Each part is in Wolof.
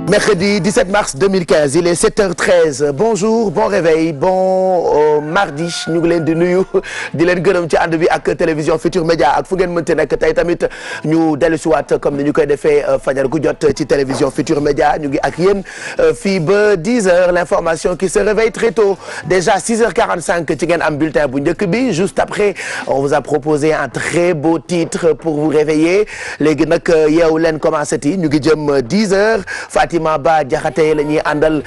Mercredi 17 mars 2015 il est 7h13 bonjour bon réveil bon mardi ñu ngi leen di nuyu di leen gërëm ci ànd bi ak télévision Futur Média ak fu ngeen mënte nekk tey tamit ñu dellusiwaat comme ni ñu koy defee fajar gu jot ci télévision Futur Média ñu ngi ak yéen fii ba 10h l'information qui se réveille très tôt déjà 6h45 ci ngeen am bulletin bu njëkk bi juste après on vous a proposé un très beau titre pour vous réveiller léegi nag yeewu leen commencé ti ñu ngi jëm 10h Fatima Ba Diakhaté la ñuy àndal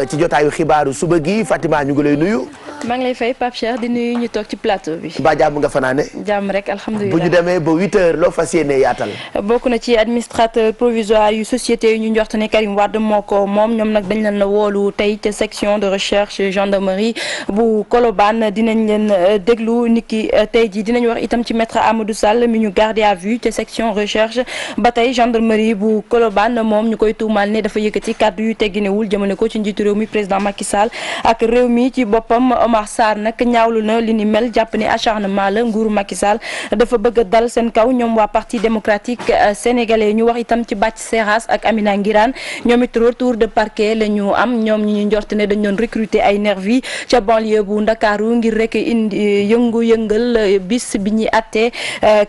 ci jotaayu xibaaru suba gi Fatima ñu ngi lay nuyu. maa ngi lay fay Pape Cheikh di nuyu ñu toog ci plateau bi. Ba jàmm nga fanaane. jàmm rek alhamdulilah bu ñu demee ba 8h loo fas yéenee yaatal. bokk na ci administrateur provisoire yu société yu ñu njort ne Karim Wade moo ko moom ñoom nag dañ leen la woolu tey ca section de recherche gendarmerie bu Colobane dinañ leen déglu niki tey jii dinañ wax itam ci maître Amadou Sall mi ñu gardé à vue ca section recherche ba tey gendarmerie bu Colobane moom ñu koy tuumaal ne dafa yëkkati kàddu yu tegginewul jëmale ko ci njiitu réew mi président Macky Sall ak réew mi ci boppam. Omar Sarr nag ñaawlu na li ni mel jàpp ne acharnement la nguuru Macky Sall dafa bëgg a dal seen kaw ñoom waa parti démocratique sénégalais ñu wax itam ci Bathie Seras ak Amina Ngirane ñoom it retour de parquet la ñu am ñoom ñi ñu njort ne dañ doon recruter ay nervi ca banlieue bu Ndakaaru ngir rek indi yëngu-yëngal bis bi ñuy attee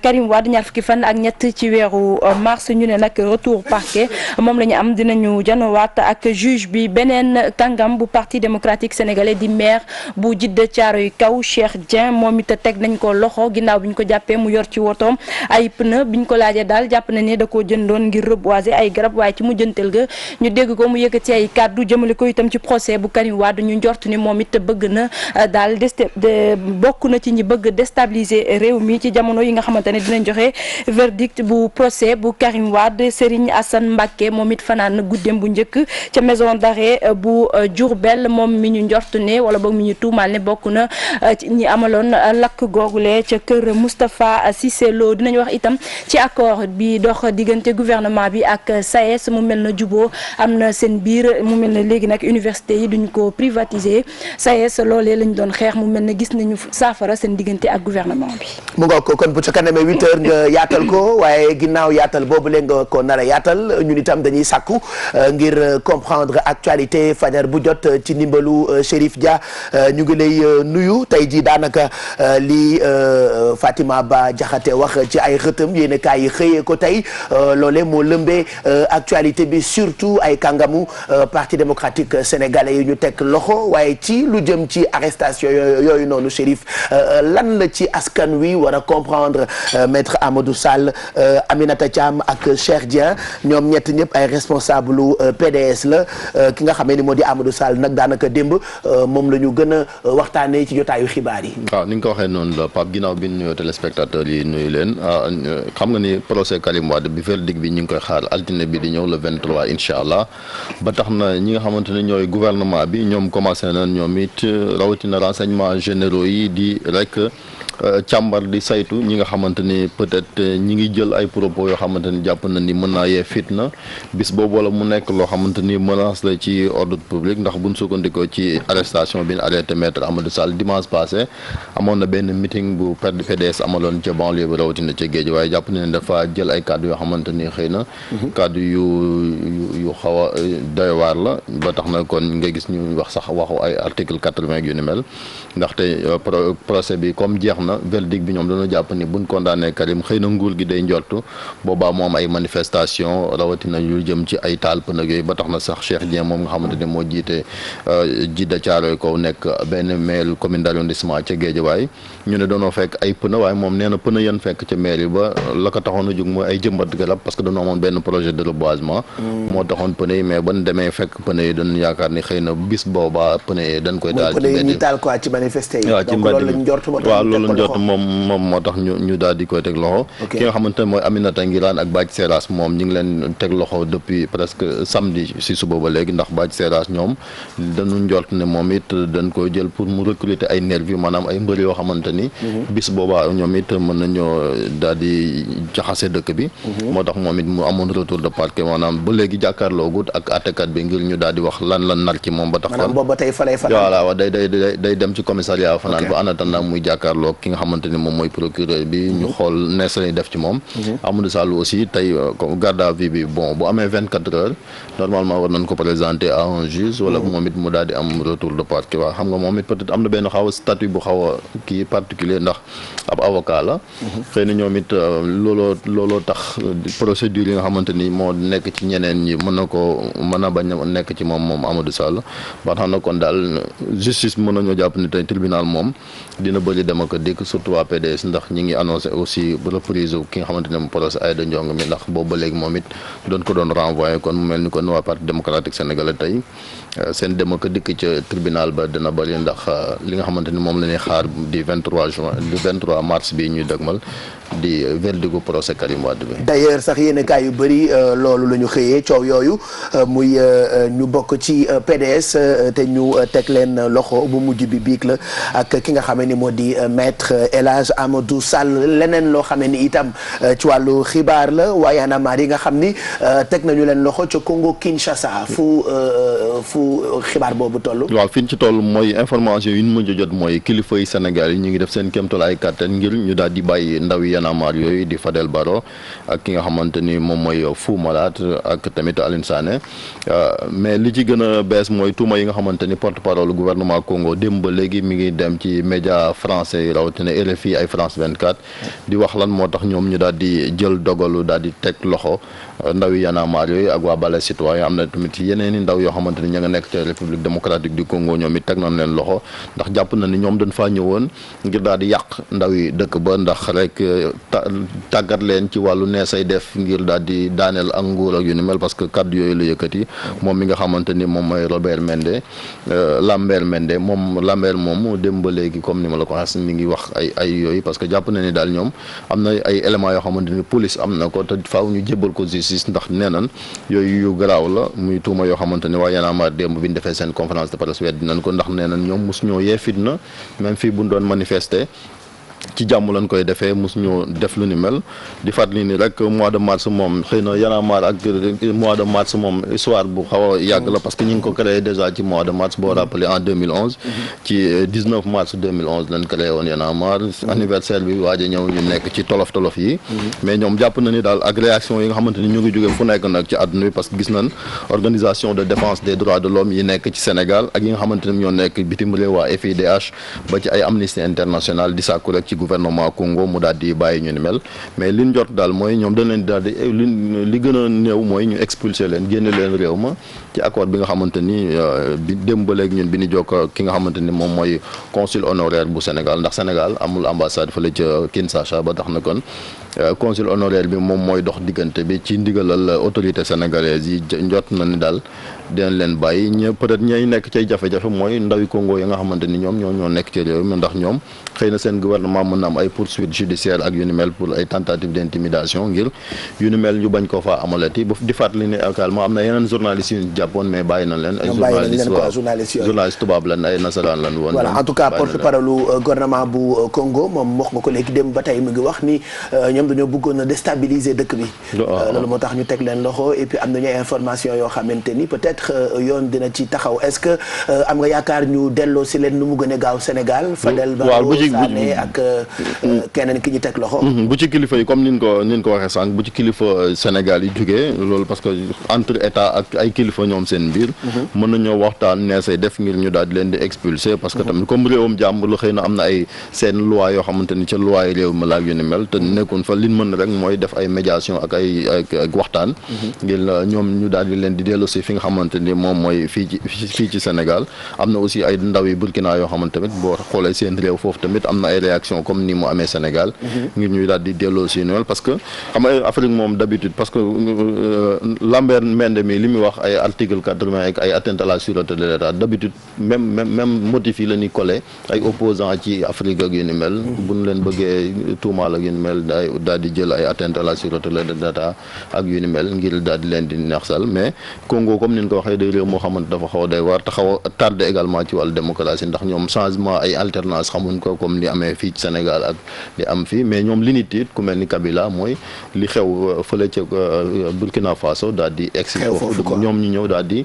Karim Wade ñaar fukki fan ak ñett ci weeru mars ñu ne nag retour parquet moom la ñu am dinañu janowaat ak juge bi beneen kàngam bu parti démocratique sénégalais di maire bu Jidda Caaroy Kaw Cheikh Dieng moom it teg nañ ko loxo ginnaaw bi ñu ko jàppee mu yor ci wotoom ay pneu bi ñu ko laajee daal jàpp na ne da koo jëndoon ngir reboiser ay garab waaye ci mujjantal ga ñu dégg ko mu yëkkati ay kàddu jëmale ko itam ci procès bu Karim Wade ñu njort ni moom it bëgg na daal bokk na ci ñi bëgg déstabiliser réew mi ci jamono yi nga xamante ne dinañ joxe verdict bu procès bu Karim Wade Serigne Assane Mbacké moom it fanaan guddeem bu njëkk ca maison d'arrêt bu Diourbel moom mi ñu njort ne wala boog mi ñu tuumaal ne bokk na ci ñi amaloon lakk googule ca kër Moustapha Cissé Lo dinañ wax itam ci accord bi dox diggante gouvernement bi ak SAES mu mel na juboo am na seen biir mu mel na léegi nag université yi duñ ko privatiser SAES loolee lañ doon xeex mu mel na gis nañu saafara seen diggante ak gouvernement bi. mu nga ko kon bu ca kanamee 8h nga yaatal ko waaye ginnaaw yaatal boobu leen nga ko nar a yaatal ñun itam dañuy sàkku ngir comprendre actualité fajar bu jot ci ndimbalu Chérif Dia ñu ngi lay nuyu tey jii daanaka li Fatima Ba Diakhaté wax ci ay xëtam yéen kaay yi xëyee ko tey loolee moo lëmbee actualité bi surtout ay kàngamu parti démocratique sénégalais yi ñu teg loxo waaye ci lu jëm ci arrestation yooyu noonu Chérif lan la ci askan wi war a comprendre maître Amadou Sall Aminata Thiam ak Cheikh Dieng ñoom ñett ñëpp ay responsable PDS la ki nga xamee ni moo di Amadou Sall nag daanaka démb moom la ñu gën a waxtaanee ci jotaayu xibaar yi. waaw ni nga ko waxee noonu la Pape ginnaaw bi nuyoo téléspectateurs yi nuyu leen xam nga ni procès Karim Wade bi verdict bi ñu ngi koy xaar altine bi di ñëw le 23 incha allah ba tax na ñi nga xamante ne ñooy gouvernement bi ñoom commencé na ñoom it rawatina renseignements généraux yi di rek. càmbar di saytu ñi nga xamante ni peut-être ñi ngi jël ay propos yoo xamante ni jàpp na ni mën naa yee fitna bis boobu wala mu nekk loo xamante ni menace la ci ordre public ndax buñ sukkandikoo ci arrestation bi ñu arrêté maître Amadou Sall dimanche passé amoon na benn meeting bu PDS amaloon ca banlieue bi rawatina ca géej waaye jàpp na ne dafa jël ay kàddu yoo xamante ni xëy na kàddu yu xaw a doy waar la ba tax na kon nga gis ñu wax sax waxu ay article 80 yu ni mel ndaxte procès bi comme jeex na verdict bi ñoom dañoo jàpp ni buñ condamné Karim xëy na nguur gi day njortu boobaa moom ay manifestation rawatina yu jëm ci ay taal pneu yooyu ba tax na sax Cheikh Dieng moom nga xamante ne moo jiite Jidda Caaroy Kaw nekk benn maire commune d'arrondissement ca Guédiawaye ñu ne dañoo fekk ay pneu waaye moom nee na pneu yan fekk ca maire yi ba la ko taxoon a jóg mooy ay jëmbat garab parce que dañoo amoon benn projet de reboisement moo taxoon pneu yi mais ban demee fekk pneu yi dañu yaakaar ni xëy na bis boobaa pneu yi dañ koy daal ci manifester yi waaw ci mbedd jot moom moo tax ñu daal di koy teg loxo ki nga xamante ne mooy Aminata Ngirane ak Bathie Seras moom ñu ngi leen teg loxo depuis presque samedi si suba ba léegi ndax Bathie Seras ñoom dañu njort ne moom it dañ koy jël pour mu recruter ay nervi maanaam ay mbër yoo xamante ni bis boobaa ñoom it mën nañoo daal di jaxase dëkk bi moo tax moom it mu amoon retour de parquet maanaam ba léegi jàkkaarloogut ak àttekat bi ngir ñu daal di wax lan nar ci moom ba tax kon voilà day dem ci commissariat fanaan ba en attendant muy jàkkaarloo ki nga xamante ni moom mooy procureur bi ñu xool nees lañuy def ci moom. Amadou Sall aussi tey comme garde à vue bi bon bu amee 24 heures normalement war nañ ko présenter à un juge wala moom it mu daal di am retour de parquet waaw xam nga moom it peut-être am na benn xaw a statut bu xaw a kii particulier ndax ab avocat la. xëy na ñoom it looloo tax procédure yi nga xamante ni moo nekk ci ñeneen ñi mën a bañ a nekk ci moom Amadou Sall ba tax na kon daal justice mën nañoo jàpp ni tey tribunal moom dina bëri dem ak dikk surtout waa PDS ndax ñi ngi annoncé aussi reprise ki nga xamante ne mu procès Aïda Ndiongue mi ndax boobu ba léegi moom it doon ko doon renvoyé kon mu mel ni kon waa parti démocratique sénégalais tey seen dem ak dikk ca tribunal ba dina bëri ndax li nga xamante ni moom la ñuy xaar di 23 mars bi ñuy dëgmal di verdict procès Karim Wade bi. d'ailleurs sax yéen kaay yu bëri loolu la ñu xëyee coow yooyu muy ñu bokk ci PDS te ñu teg leen loxo bu mujj bi biig la ak ki nga xamee ni moo di maître El Hadj Amadou Sall leneen loo xamee ni itam ci wàllu xibaar la waaye anamaar yi nga xam ni teg nañu leen loxo ca Congo Kinshasa fu xibaar boobu toll. waaw fi ñu ci toll mooy information yi ñu mujj a jot mooy kilifa yi Sénégal yi ñu ngi def seen kéemtalaay kàttan ngir ñu daal di bàyyi ndaw yi yanamar yooyu di Fadel Barro ak ki nga xamante ni moom mooy Fou Malade ak tamit Aline Sané mais li ci gën a bees mooy tuuma yi nga xamante ni porte-parole gouvernement Congo démb ba léegi mi ngi dem ci média français yi rawatina RFI ay France 24 di wax lan moo tax ñoom ñu daal di jël dogalu daal di teg loxo ndaw yi yanamar yooyu ak waa Balai Citoyen am na tamit yeneen i ndaw yoo xamante ni ña nga nekk ca République démocratique du Congo ñoom it teg nañ leen loxo ndax jàpp na ni ñoom dañ faa ñëwoon ngir daal di yàq ndaw yi dëkk ba ndax rek tàggat leen ci wàllu neesay def ngir daal di daaneel ak nguur ak yu ni mel parce que kaddu yooyu la yëkkati moom mi nga xamante ni moom mooy Lambert Mende moom Lambert moom dem ba léegi comme ni ma la ko waxee mi ngi wax ay yooyu parce que jàpp na ni daal ñoom am na ay éléments yoo xamante ni police am na ko te faaw ñu jébbal ko justice ndax nee nañ yooyu yu garaaw la muy tuuma yoo xamante ni waa Y'en a marre démb bi ñu defee seen conférence de presse weddi nañ ko ndax nee nañ ñoom mos ñoo yee fitna même fii bu ñu doon manifester ci jàmm lañ koy defee mos ñu def lu ni mel di fàttali ni rek mois de mars moom xëy na Y'en a marre ak mois de mars moom histoire bu xaw a yàgg la parce que ñu ngi ko créé déjà ci mois de mars boo rappelé en 2011 ci 19 mars 2011 lañ créé woon Y'en a marre anniversaire bi waaj a ñëw ñu nekk ci tolof yi mais ñoom jàpp na ni daal ak réaction yi nga xamante ni ñu ngi jógee fu nekk nag ci àdduna bi parce que gis nañ organisation de défense des droits de l'homme yi nekk ci Sénégal ak yi nga xamante ni ñoo nekk bitim réew waa FIDH ba ci ay Amnesty International di sàkku rek ci gouvernement Congo mu daal di bàyyi ñu ni mel mais liñ jot daal mooy ñoom dañ leen daal di li gën a néew mooy ñu expulser leen génne leen réew ma ci accord bi nga xamante ni bi démb ba léegi ñun bi ñu jokk ki nga xamante ni moom mooy consul honoraire bu Sénégal ndax Sénégal amul ambassade fële ca Kinshasa ba tax na kon consul honoraire bi moom mooy dox diggante bi ci ndigalal autorité sénégalaise yi njot na ni daal dinañ leen bàyyi peut-être ñay nekk cay jafe-jafe mooy ndawi Congo yi nga xamante ni ñoom ñoo nekk ci réew mi ndax ñoom xëy na seen gouvernement mën na am ay poursuites judiciaires ak yu ni mel pour ay tentatives d'intimidation ngir yu ni mel ñu bañ ko faa amalati ba di fàttali ne également am na yeneen journalistes yu ñu jàppoon mais bàyyi na leen ay journalistes tubaab lan ay nasaraan lan woon voilà en tout cas porte-parole gouvernement bu Congo moom wax nga ko léegi dem ba tey mu ngi wax ni ñoom dañoo bëggoon a déstabiliser dëkk bi loolu moo tax ñu teg leen loxo et puis am nañu information yoo xamante ni peut-être yoon dina ci taxaw est-ce que am nga yaakaar ñu delloo si leen nu mu gën a gaaw Sénégal Fadel Barro Sané ak keneen ki ñu teg loxo bu ci kilifa yi comme nin ko waxee sànq bu ci kilifa Sénégal yi jógee loolu parce que entre état ak ay kilifa ñoom seen biir mën nañoo waxtaan neesay def ngir ñu daal di leen di expulser parce que tamit comme réewum jàmbur la xëy na am na ay seen loi yoo xamante ni ca loi réew mi la ak yu ni mel te nekkoon fa liñ mën rek mooy def ay médiation ak ay waxtaan ngir ñoom ñu daal di leen di dellu si fi nga xamante ni moom mooy fii ci Sénégal am na aussi ay ndaw yi Burkina yoo xamante tamit boo xoolee seen réew foofu tamit am na ay réaction comme ni mu amee Sénégal ngir ñuy daal di delloo si noonu parce que xam nga Afrique moom d'habitude parce que Lambert Mende mi li muy wax ay article 80 ak ay atteinte à la sûreté de l'État d'habitude même motif yi la ñuy collé ay opposants ci Afrique ak yu ni mel bu ñu leen bëggee tuumaal ak yu ni mel daal di jël ay atteinte à la sûreté de l'État ak yu ni mel ngir daal di leen di neexsal mais Congo comme ni ñu ko waxee day réew moo xamante dafa xaw a day war te xaw a tardé également ci wàllu démocratie ndax ñoom changement ay alternance xamuñ ko comme li amee fii ci Sénégal ak li am fii mais ñoom li nit it ku mel ni Kabila mooy li xew fële ca Burkina Faso daal di egsi foofu ñoom ñu ñëw daal di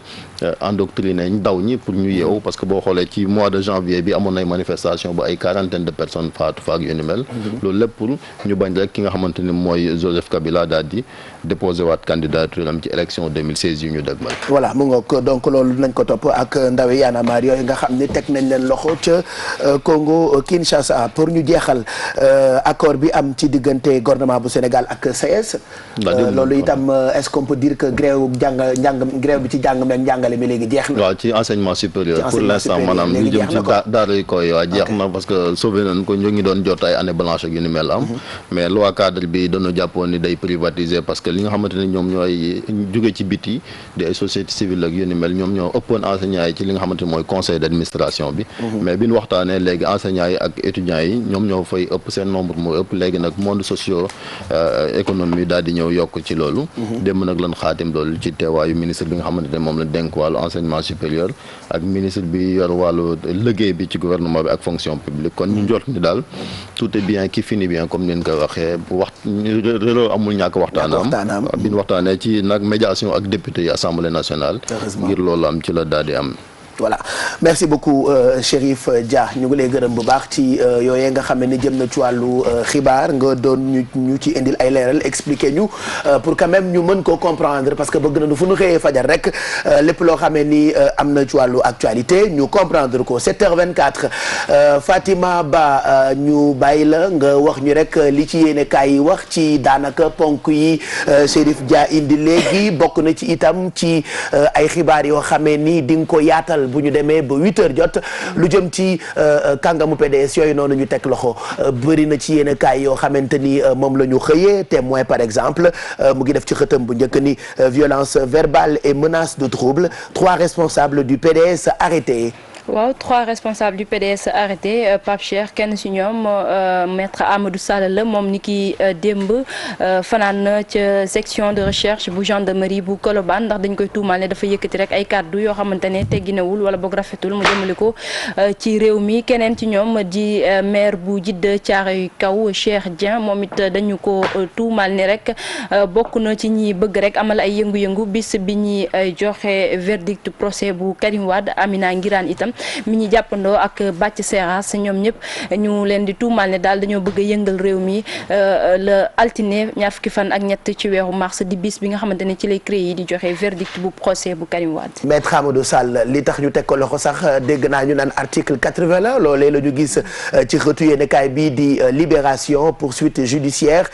endoctriner ndaw ñi pour ñu yeewu parce que boo xoolee ci mois de janvier bi amoon nay manifestation ba ay quarantaine de personnes faatu faak yu ni mel loolu lépp pour ñu bañ rek ki nga xamante ni mooy Joseph Kabila daal di déposé waat candidature am ci élection 2016 yu ñu dëgmal. voilà mu ngoog donc loolu nañ ko topp ak ndawi Y'en a marre yooyu nga xam ni teg nañ leen loxo ca Congo Kinshasa pour ñu jeexal accord bi am ci diggante gouvernement bu Sénégal ak CS. loolu itam est-ce qu'on peut dire que grève bi ci jàng meeg njàngale mi léegi jeex na. waaw ci enseignement supérieur pour l'instant maanaam lu jëm ci daara yi koy waa jeex na parce que sauvé nañ ko ñu ngi doon jot ay année blanche ak yu ni mel am mais loi cadre bi dañu jàppoon ni day privatiser parce que li nga xamante ne ñoom ñooy jóge ci biti di ay société civile ak yu ni mel ñoom ñoo ëppoon enseignants yi ci li nga xamante ne mooy conseil d'administration bi mais bi ñu waxtaanee léegi enseignants yi ak étudiants yi ñoom ñoo fay ëpp seen nombre moo ëpp léegi nag monde socio économie daal di ñëw yokk ci loolu démb nag lan xaatim loolu ci teewaayu ministre bi nga xamante ne moom la dénk wàllu enseignement supérieur ak ministre bi yor wàllu liggéey bi ci gouvernement bi ak fonction publique kon ñu njort ni daal tout est bien qui finit bien comme ni ñu ko waxee réew amul ñàkk waxtaanam bi ñu waxtaanee ci nag médiation ak député yi assemblée nationale ngir loolu am ci la daal di am. voilà merci beaucoup Chérif Dia ñu ngi lay gërëm bu baax ci yooyee nga xam ne ni jëm na ci wàllu xibaar nga doon ñu ci indil ay leeral expliquer ñu pour quand même ñu mën koo comprendre parce que bëgg nañu fu ñu xëyee fajar rek lépp loo xamee ni am na ci wàllu actualité ñu comprendre ko 7h24 Fatima Ba ñu bàyyi la nga wax ñu rek li ci yéene kaay yi wax ci daanaka ponk yi Chérif Dia indi léegi bokk na ci itam ci ay xibaar yoo xamee ni di nga ko yaatal bu ñu demee ba 8h jot lu jëm ci kàngamu PDS yooyu noonu ñu teg loxo bëri na ci yenn kaay yoo xamante ni moom la ñu xëyee témoin par exemple mu ngi def ci xëtam bu njëkk ni violence verbale et menace de trouble 3 responsables du PDS arrêtés. waaw 3 responsables du PDS arrêtés Pape Cheikh kenn ci ñoom maître Amadou Sall la moom ni ki démb fanaan na ca section de recherche bu gendarmerie bu Colobane ndax dañ koy tuumal ne dafa yëkkati rek ay kàddu yoo xamante ne tegginawul wala boog rafetul mu jëmale ko ci réew mi keneen ci ñoom di maire bu Djiddah Thiaroye Kaw Cheikh Dieng moom it dañu ko tuumal ni rek bokk na ci ñi bëgg rek amal ay yëngu-yëngu bis bi ñuy joxe verdict procès bu Karim Wade Amina Ngiraan itam mi ñi jàppandoo ak Bathie Seras ñoom ñëpp ñu leen di tuumal ne daal dañoo bëgg a yëngal réew mi la altine ñaar fukki fan ak ñett ci weeru mars di bis bi nga xamante ne ci lay CREI yi di joxe verdict bu procès bu Karim Wade. Maître Amadou Sall li tax ñu teg ko loxo sax dégg naa ñu naan article 80 la loolee la ñu gis ci xëtu yéenekaay bii di Libération poursuite judiciaire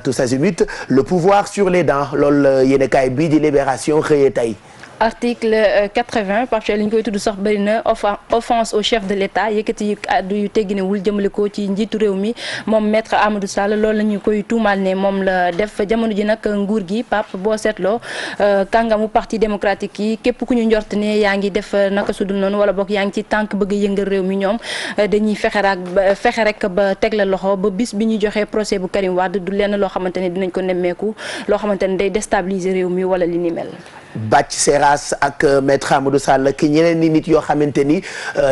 tous azimuts le pouvoir sur les dents loolu yéenekaay bii di Libération xëyee tey. article 80 parce que li ñu koy tudd sax bëri na offense au chef de l'État yëkkati kàddu yu tegginewul jëmale ko ci njiitu réew mi moom maître Amadou Sall loolu la ñu koy tuumal ne moom la def jamono ji nag nguur gi Pape boo seetloo kàngamu parti démocratique yi képp ku ñu njort ne yaa ngi def naka sudul noonu wala boog yaa ngi ci tànk bëgg a yëngal réew mi ñoom dañuy fexe rek ba teg la loxo ba bis bi ñu joxee procès bu Karim Wade du lenn loo xamante ne dinañ ko nemmeeku loo xamante ne day déstabiliser réew mi wala li ni mel. Bathie Seras ak maître Amadou Sall ki ñeneen ni nit yoo xamante ni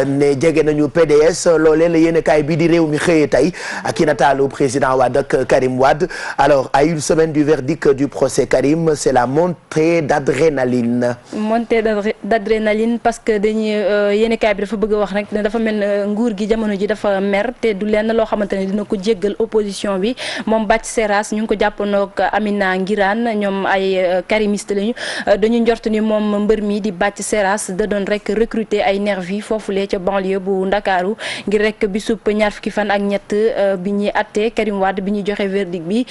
ne jege nañu PDS loolee la yéenekaay bii di réew mi xëyee tey ak i nataalu président Wade ak Karim Wade alors à une semaine du verdict du procès Karim c'est la montée d'adrénaline. montée d'adrénaline parce que dañuy yéenekaay bi dafa bëgg a wax rek ne dafa mel nguur gi jamono ji dafa mer te du lenn loo xamante ne dina ko jéggal opposition bi moom Bathie Seras ñu ngi ko jàppandoo ak Amina Ngiraan ñoom ay karimiste lañu. dañu njort ni moom mbër mi di Bathie Seras da doon rek recruter ay nervi foofulee ca banlieue bu Ndakaaru ngir rek bisub ñaar fukki fan ak ñett bi ñuy atte Karim Wade bi ñuy joxe verdict bi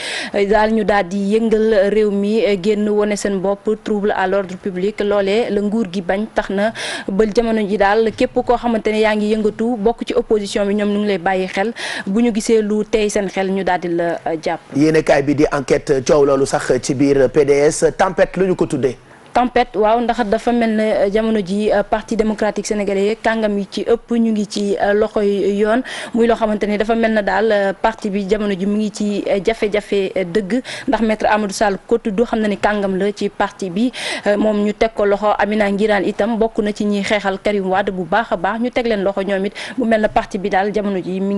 daal ñu daal di yëngal réew mi génn wone seen bopp trouble à l'ordre public loolee la nguur gi bañ tax na ba jamono ji daal képp koo xamante ne yaa ngi yëngatu bokk ci opposition bi ñoom ñu ngi lay bàyyi xel bu ñu gisee lu tey seen xel ñu daal di la jàpp. yéenekaay bi di enquête coow loolu sax ci biir PDS tempête lu ñu ko tuddee. tempête waaw ndax dafa mel ne jamono ji parti démocratique sénégalais kàngam yi ci ëpp ñu ngi ci loxoy yoon muy loo xamante ni dafa mel na daal parti bi jamono ji mu ngi ci jafe-jafe dëgg ndax maître Amadou Sall ko tudd xam na ni kàngam la ci parti bi moom ñu teg ko loxo Amina Ngiraan itam bokk na ci ñiy xeexal Karim Wade bu baax a baax ñu teg leen loxo ñoom it mu mel na parti bi daal jamono ji mi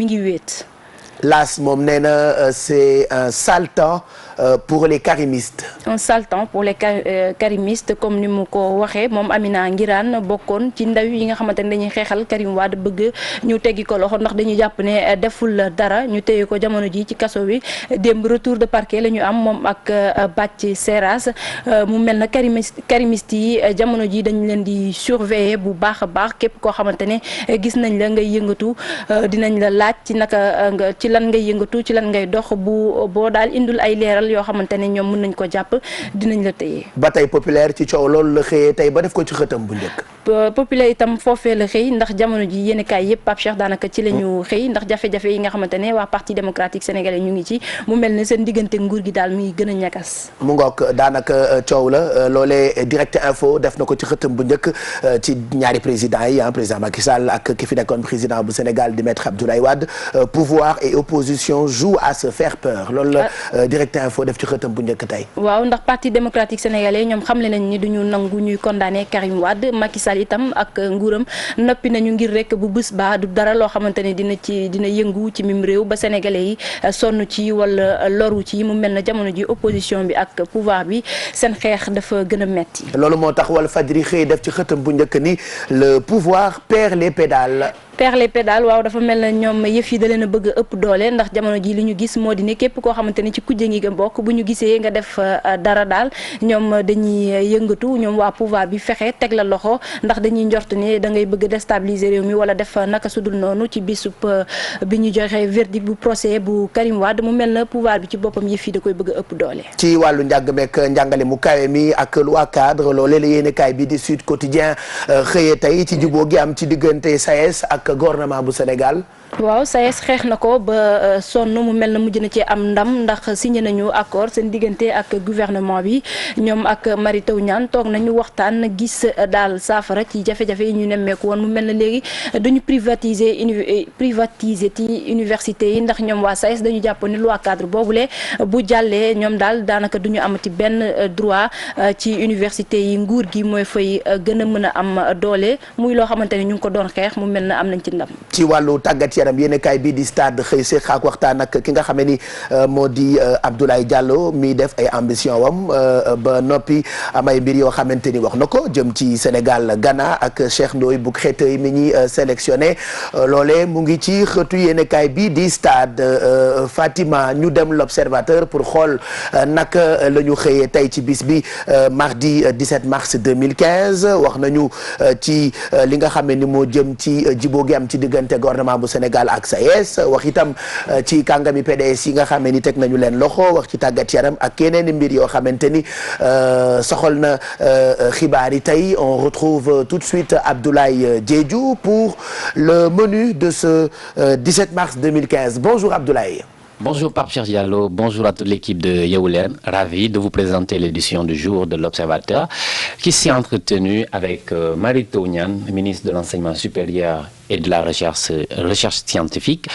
ngi wéet. L'As moom nee na c'est un sale temps pour les karimistes. Un sale temps pour les karimistes comme ni mu ko waxee moom Amina Ngiraan bokkoon ci ndaw yi nga xamante ne dañuy xeexal Karim Wade bëgg ñu teggi ko loxo ndax dañuy jàpp ne deful dara ñu téye ko jamono ji ci kaso bi démb retour de parquet la ñu am moom ak Bathie Seras mu mel na karimiste yi jamono ji dañ leen di surveiller bu baax a baax képp koo xamante ne gis nañ la ngay yëngatu dinañ la laaj ci naka nga ci lan ngay yëngatu ci lan ngay dox boo daal indul ay leeral yoo xamante ne ñoom mën nañ ko jàpp dinañ la téye. ba tey populaire ci coow loolu la xëyee tey ba def ko ci xëtam bu njëkk. populaire itam foofee la xëy ndax jamono ji yéen kaay yëpp Pape Cheikh daanaka ci la ñu xëy ndax jafe-jafe yi nga xamante ne waa parti démocratique sénégalais ñu ngi ci mu mel ne seen diggante nguur gi daal mi ngi gën a ñakas. mu ngoog daanaka coow la loolee direct info def na ko ci xëtam bu njëkk ci ñaari président yi président Macky Sall ak ki fi nekkoon président bu Sénégal di maître Abdoulaye Wade pouvoir et opposition jouent à se faire peur loolu la direct info def ci xëtam bu njëkk tey. waaw ndax parti démocratique sénégalais ñoom xamle nañ ni duñu nangu ñuy condamné Karim Wade Macky Sall itam ak nguuram noppi nañu ngir rek bu bés ba du dara loo xamante ne dina yëngu ci mim réew ba sénégalais yi sonn ci wala loru ci mu mel na jamono ji opposition bi ak pouvoir bi seen xeex dafa gën a metti. loolu moo tax Walfadjri xëy def ci xëtam bu njëkk ni le pouvoir perd les pédales. perdre les pédales waaw dafa mel na ñoom yëf yi da leen a bëgg a ëpp doole ndax jamono ji li ñu gis moo di ne képp koo xamante ni ci kujje ngi nga bokk bu ñu gisee nga def dara daal ñoom dañuy yëngatu ñoom waa pouvoir bi fexe teg la loxo ndax dañuy njort ne da ngay bëgg déstabiliser réew mi wala def naka sudul noonu ci bisub bi ñu joxe verdict bu procès bu Karim Wade mu mel na pouvoir bi ci boppam yëf yi da koy bëgg a ëpp doole. ci wàllu njàng meek njàngale mu kawe mi ak loi cadre loolee la yéene kaay bi di Sud Quotidien xëyee tey ci jubóo gi am ci diggante SAES ak gouvernement bu Sénégal. waaw SAES xeex na ko ba sonn mu mel na mujj na ci am ndam ndax signé nañu accord seen diggante ak gouvernement bi ñoom ak Mary Teuw Niane toog nañu waxtaan gis daal saafara ci jafe-jafe yi ñu nemmeeku woon mu mel na léegi duñu privatiser ci université yi ndax ñoom waa SAES dañu jàpp ni loi cadre boobule bu jàllee ñoom daal daanaka duñu amati benn droit ci université yi nguur gi mooy fay gën a mën a am doole muy loo xamante ne ñu ngi ko doon xeex mu mel na am nañ ci ndam. ci wàllu tàggat yaram yéen kaay bii di stade xëy si xaak waxtaan ak ki nga xam ni moo di Abdoulaye Diallo mi def ay ambition wam ba noppi am ay mbir yoo xamante ni wax na ko jëm ci Sénégal Ghana ak Cheikh Ndoye bu Créteil mi ñuy sélectionné loolee mu ngi ci xëtu yéen kaay bii di stade Fatima ñu dem l'Observateur pour xool naka la ñu xëyee tey ci bis bi mardi 17 mars 2015 wax nañu ci li nga xam ni moo jëm ci jiboo gi am ci diggante gouvernement bu Sénégal ak SAES wax itam ci kàngami PDS yi nga xam ni teg nañu leen loxo wax ci tàggat yaram ak yeneen mbir yoo xamante ni soxal na xibaar yi tey on retrouve tout de suite Abdoulaye Diédhiou pour le menu de ce 17 mars 2015. Bonjour Abdoulaye. Bonjour Pape Cheikh Diallo, bonjour à toute l'équipe de Yeewu Leen, ravi de vous présenter l'édition du jour de l'Observateur qui s'est entretenue avec Mary Teuw Niane, ministre de l'Enseignement supérieur et de la recherche scientifique.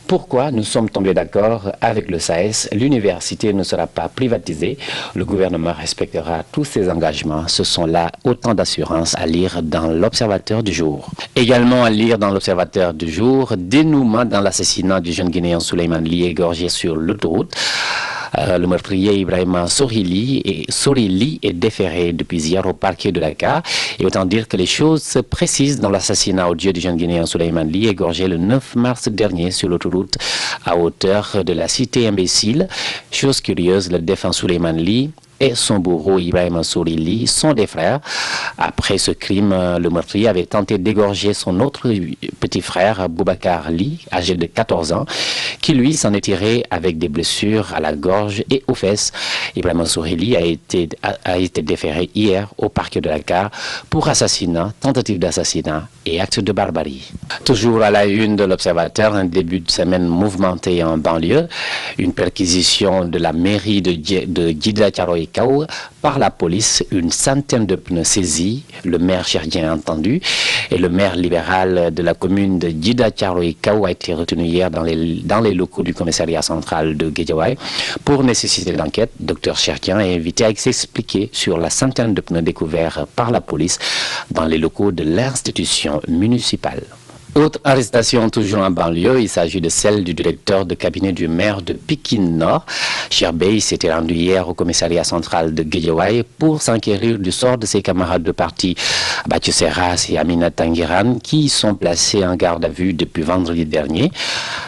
Pourquoi nous sommes tombés d'accord avec le SAES? L'université ne sera pas privatisée. Le gouvernement respectera tous ses engagements. Ce sont là autant d'assurances à lire dans l'Observateur du jour. Également à lire dans l'Observateur du jour, dénouement dans l'assassinat du jeune Guinéen Souleymane Ly égorgé sur l'autoroute. Le meurtrier Ibrahima Sorili est déféré depuis hier au parquet de Dakar. Et autant dire que les choses se précisent dans l'assassinat odieux du jeune Guinéen Souleymane Ly égorgé le 9 mars dernier sur l'autoroute à hauteur de la cité imbécile. Chose curieuse, le défunt Souleymane Ly et son bourreau Ibrahima Sorili sont des frères. Après ce crime, le meurtrier avait tenté d'égorger son autre petit frère, Boubacar Ly, âgé de 14 ans, qui lui s'en est tiré avec des blessures à la gorge et aux fesses. Ibrahima Sorili a été déféré hier au parquet de Dakar pour assassinat, tentative d'assassinat et acte de barbarie. Toujours à la une de l'Observateur, un début de semaine mouvementé en banlieue, une perquisition de la mairie de Djiddah Thiaroye Thiaroye-Kao par la police. Une centaine de pneus saisis, le maire Cheikh Dieng entendu, et le maire libéral de la commune de Djida Thiaroye-Kao a été retenu hier dans les locaux du commissariat central de Guédiawaye. Pour nécessiter l'enquête, Dr Cheikh Dieng est invité à s'expliquer sur la centaine de pneus découverts par la police dans les locaux de l'institution municipale. Autre arrestation toujours en banlieue, il s'agit de celle du directeur de cabinet du maire de Pikine Nord. Cheikh Bey s'était rendu hier au commissariat central de Guédiawaye pour s'enquérir du sort de ses camarades de parti Bathie Seras et Aminata Nguirane qui sont placés en garde à vue depuis vendredi dernier.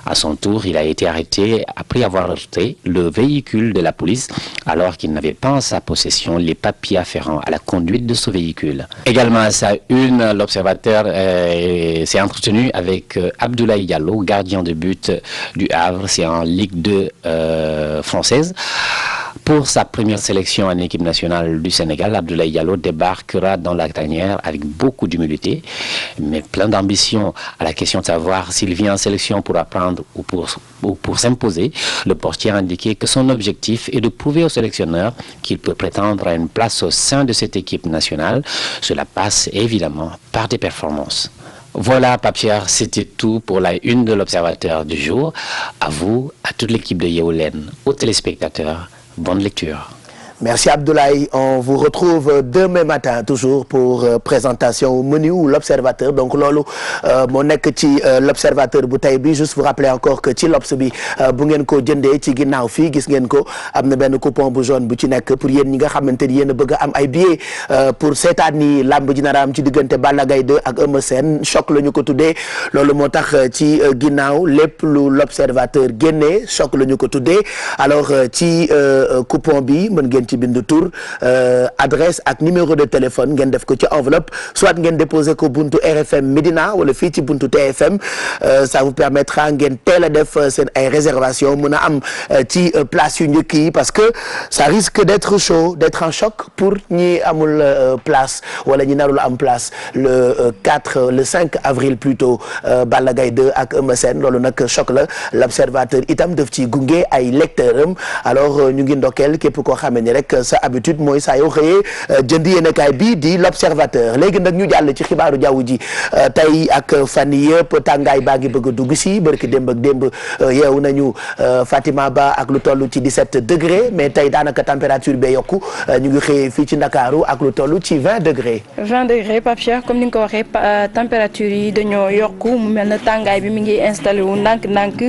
À son tour, il a été arrêté après avoir heurté le véhicule de la police alors qu'il n'avait pas en sa possession les papiers afférents à la conduite de ce véhicule. Également à sa une, l'observateur s'est entretenu avec Abdoulaye Diallo, gardien de but du Havre, c'est en Ligue 2 française. Pour sa première sélection en équipe nationale du Sénégal, Abdoulaye Diallo débarquera dans la tanière avec beaucoup d'humilité, mais plein d'ambition. À la question de savoir s'il vient en sélection pour apprendre ou pour s'imposer, le portier a indiqué que son objectif est de prouver au sélectionneur qu'il peut prétendre à une place au sein de cette équipe nationale. Cela passe évidemment par des performances. Voilà, Pape Cheikh, c'était tout pour la une de l'Observateur du jour. À vous, à toute l'équipe de Yeewu Leen, aux téléspectateurs, bonne lecture. Merci Abdoulaye, on vous retrouve demain matin toujours pour présentation au menu ou l'observateur. Donc loolu moo nekk ci l'observateur bu tey bi. Juste vous rappeler encore que ci l'Obs bi bu ngeen ko jëndee ci ginnaaw fii gis ngeen ko am na benn coupon bu jaune bu ci nekk pour yéen ñi nga xamante ni yéen a bëgg a am ay billets pour seetaan ni lamb ji nar a am ci diggante Balla Gaye 2 ak Eumeu Sène. Choc la ñu ko tuddee, loolu moo tax ci ginnaaw lépp lu l'observateur génnee choc la ñu ko tuddee. Alors ci coupon bi mën ngeen ci bind tur adresse ak numéro de téléphone ngeen def ko ci enveloppe, soit ngeen déposer ko buntu RFM Médina wala fii ci buntu TFM. Ça vous permettra ngeen teel a def seen ay réservation mën a am ci place yu njëkk yi parce que ça risque d'être chaud, d'être un choc pour ñi amul place wala ñi narul am place le 5 avril plutôt. Balla Gaye 2 ak Eumeu Sène, loolu nag choc la. L'observateur itam def ci gunge ay lecteurs am. Alors ñu ngi ndokkeel képp koo xamee ni rek sa habitude mooy saa yoo xëyee jënd yéenekaay bii di l'observateur. Léegi nag ñu jàll ci xibaaru jaww ji tey ak fan yii yëpp tàngaay baa ngi bëgg a dugg si barki démb ak démb yeewu nañu Fatima Ba ak lu toll ci 17 degrés, mais tey daanaka température bee yokku. ñu ngi xëyee fii ci Ndakaaru ak lu toll ci 20 degrés. 20 degrés Pape Cheikh, comme ni nga ko waxee température yi dañoo yokku mu mel na tàngaay bi mi ngi installé wu ndànk-ndànk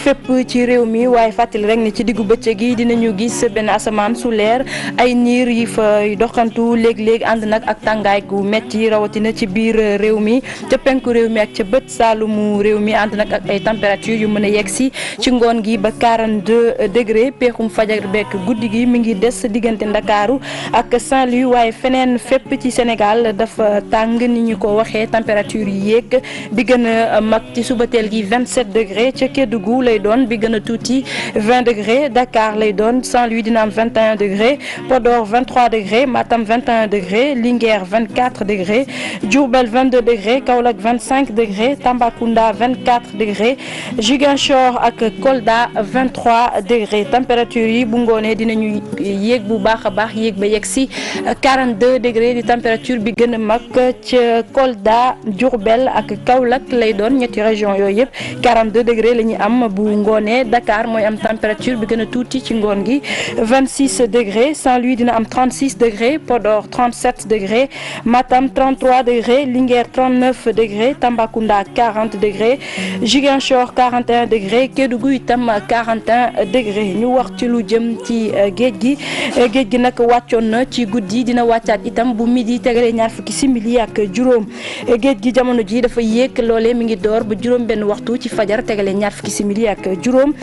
fépp ci réew mi, waaye fàttali rek ni ci diggu bëccëg gi dinañu gis benn asamaan su leer, ay niir yi fa doxantu léeg-léeg ànd nag ak tàngaay gu metti rawatina ci biir réew mi, ca penku réew mi ak ca bët saalumu réew mi, ànd nag ak ay température yu mën a yegg si ci ngoon gi ba 42 degrés. Peexum fajar bekk guddi gi mi ngi des diggante Ndakaaru ak Saint-Louis, waaye feneen fépp ci Sénégal dafa tàng ni ñu ko waxee. Température yi yéeg, bi gën a mag ci subateel gi 27 degrés, ca Kédougou lay doon bi gën a tuuti 20 degrés, Dakar lay doon, Saint-Louis dina am 21 degrés, Podor 23 degrés, Matam 21 degrés, Linguère 24 degrés, Diourbel 22 degrés, Kaolack 25 degrés, Tambacounda 24 degrés, Ziguinchor ak Kolda 23 degrés. Température yi bu ngoonee dinañu yéeg bu baax a baax, yéeg ba yegg si 42 degrés di température bi gën a mag ca Kolda, Diourbel ak Kaolack lay doon, ñetti région yooyu yëpp 42 degrés la ñuy am bu ngoonee. Dakar mooy am température bi gën a tuuti ci ngoon gi 26 degrés, Saint-Louis dina am 36 degrés, Podor 37 degrés, Matam 33 degrés, Linguère 39 degrés, Tambacounda 40 degrés, Ziguinchor 41 degrés, Kédougou itam 41 degrés. ñu wax ci lu jëm ci géej gi nag wàccoon na ci guddi, dina wàccaat itam bu midi tegalee ñaar fukki simili ak juróom. Géej gi jamono ji dafa yéeg, loolee mi ngi door ba juróom benn waxtu ci fajar tegalee ñaar fukki simili ak juróom.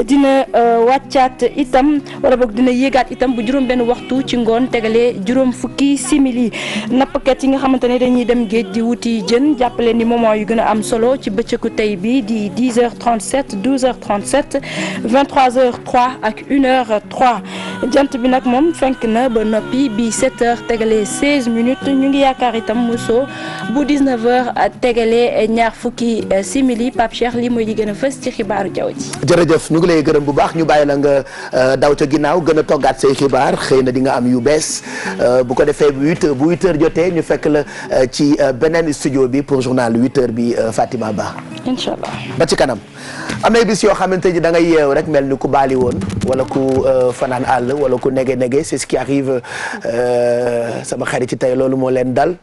Dina wàccaat itam wala boog dina yéegaat itam bu juróom benn waxtu ci ngoon tegalee juróom fukki simili. Nappkat yi nga xamante ne dañuy dem géej di wuti jën, jàppale ni moment yu gën a am solo ci bëccëgu tey bi di 10h37 12h37 23h03 ak 1h03. Jant bi nag moom fenk na ba noppi bi 7h tegalee 16 minutes. ñu ngi yaakaar itam Mousso bu 19h tegalee ñaar fukki simili. Pape Cheikh, li mooy di gën a fës ci xibaaru jaww ji. Jërëjëf, ñu ngi lay gërëm bu baax, ñu bàyyi la nga daw ca ginnaaw gën a toggaat say xibaar xëy na di nga am yu bees bu ko defee bu 8h jotee ñu fekk la ci beneen studio bi pour journal 8h bi Fatima Ba. Inch'Allah. ba ci kanam am na bis yoo xamante ni da ngay yeew rek mel ni ku baali woon wala ku fanaan àll wala ku nege c'est ce qui arrive sama xarit ci tey loolu moo leen dal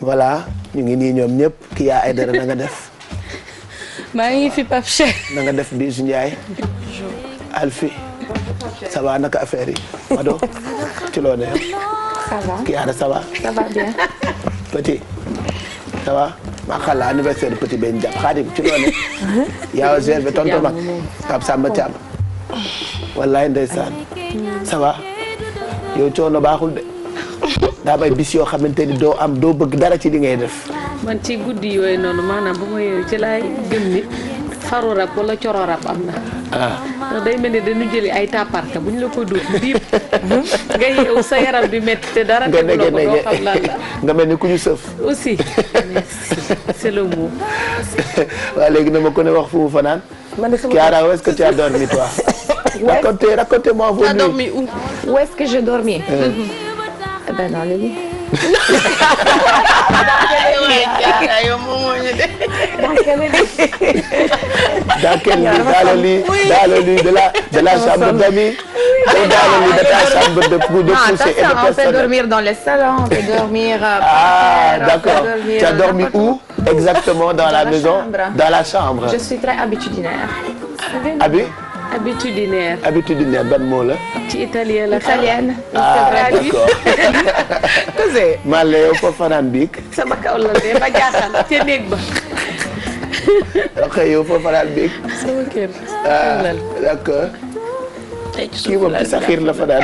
voilà ñu ngi nii ñoom ñëpp kii yaa ay dara na nga def. maa ngi fi Pape Cheikh. na nga def Bijou Ndiaye. Alfi. ça va naka affaire yi. Mado ci loo ne. ça va kii yaa ça va. ça va bien. Petit ça va. maa xala anniversaire Petit Ben Diap Khadim ci loo ne. yaa observé tonton mag Pape Samba Thiam. wallaay ndeysaan. ça va. yow coono baaxul de. daa bay bis yoo xamante ni doo bëgg dara ci li ngay def. man ci guddi yooyu noonu maanaam bu ma yeewu ci laay gëm ni faru rab wala coro rab am na. ndax day mel ni dañu jëli ay tàpparka bu ñu la ko dóor biir nga yeewu sa yaram di métti te dara teguloo ko doo xam lan la. nga mel ni ku ñu sëf. aussi c'est le mot. waaw léegi na ma ko ne wax fu mu fanaan. Chiara, où est-ce que tu as dormi toi? Racontez-moi vos nuits. Tu as dormi où? Où est-ce que j'ai dormi? Ben dans le lit. Dans quel lit? Dans le lit de la chambre d'amis ou dans le lit de ta chambre de coucher et de personnel? On peut dormir dans le salon, on peut dormir. D'accord. Tu as dormi où exactement dans la maison? Dans la chambre. Je suis très habitudinaire. Habitudinaire ban mot la. ci italien la. Italienne. D'accord. Male yow foofu fanaan biig. sama kaw la de ba jaaxal ca néeg ba. ok yow foofu fanaan biig. sama kër. D'accord. kii moom ci sa xiir la fanaan.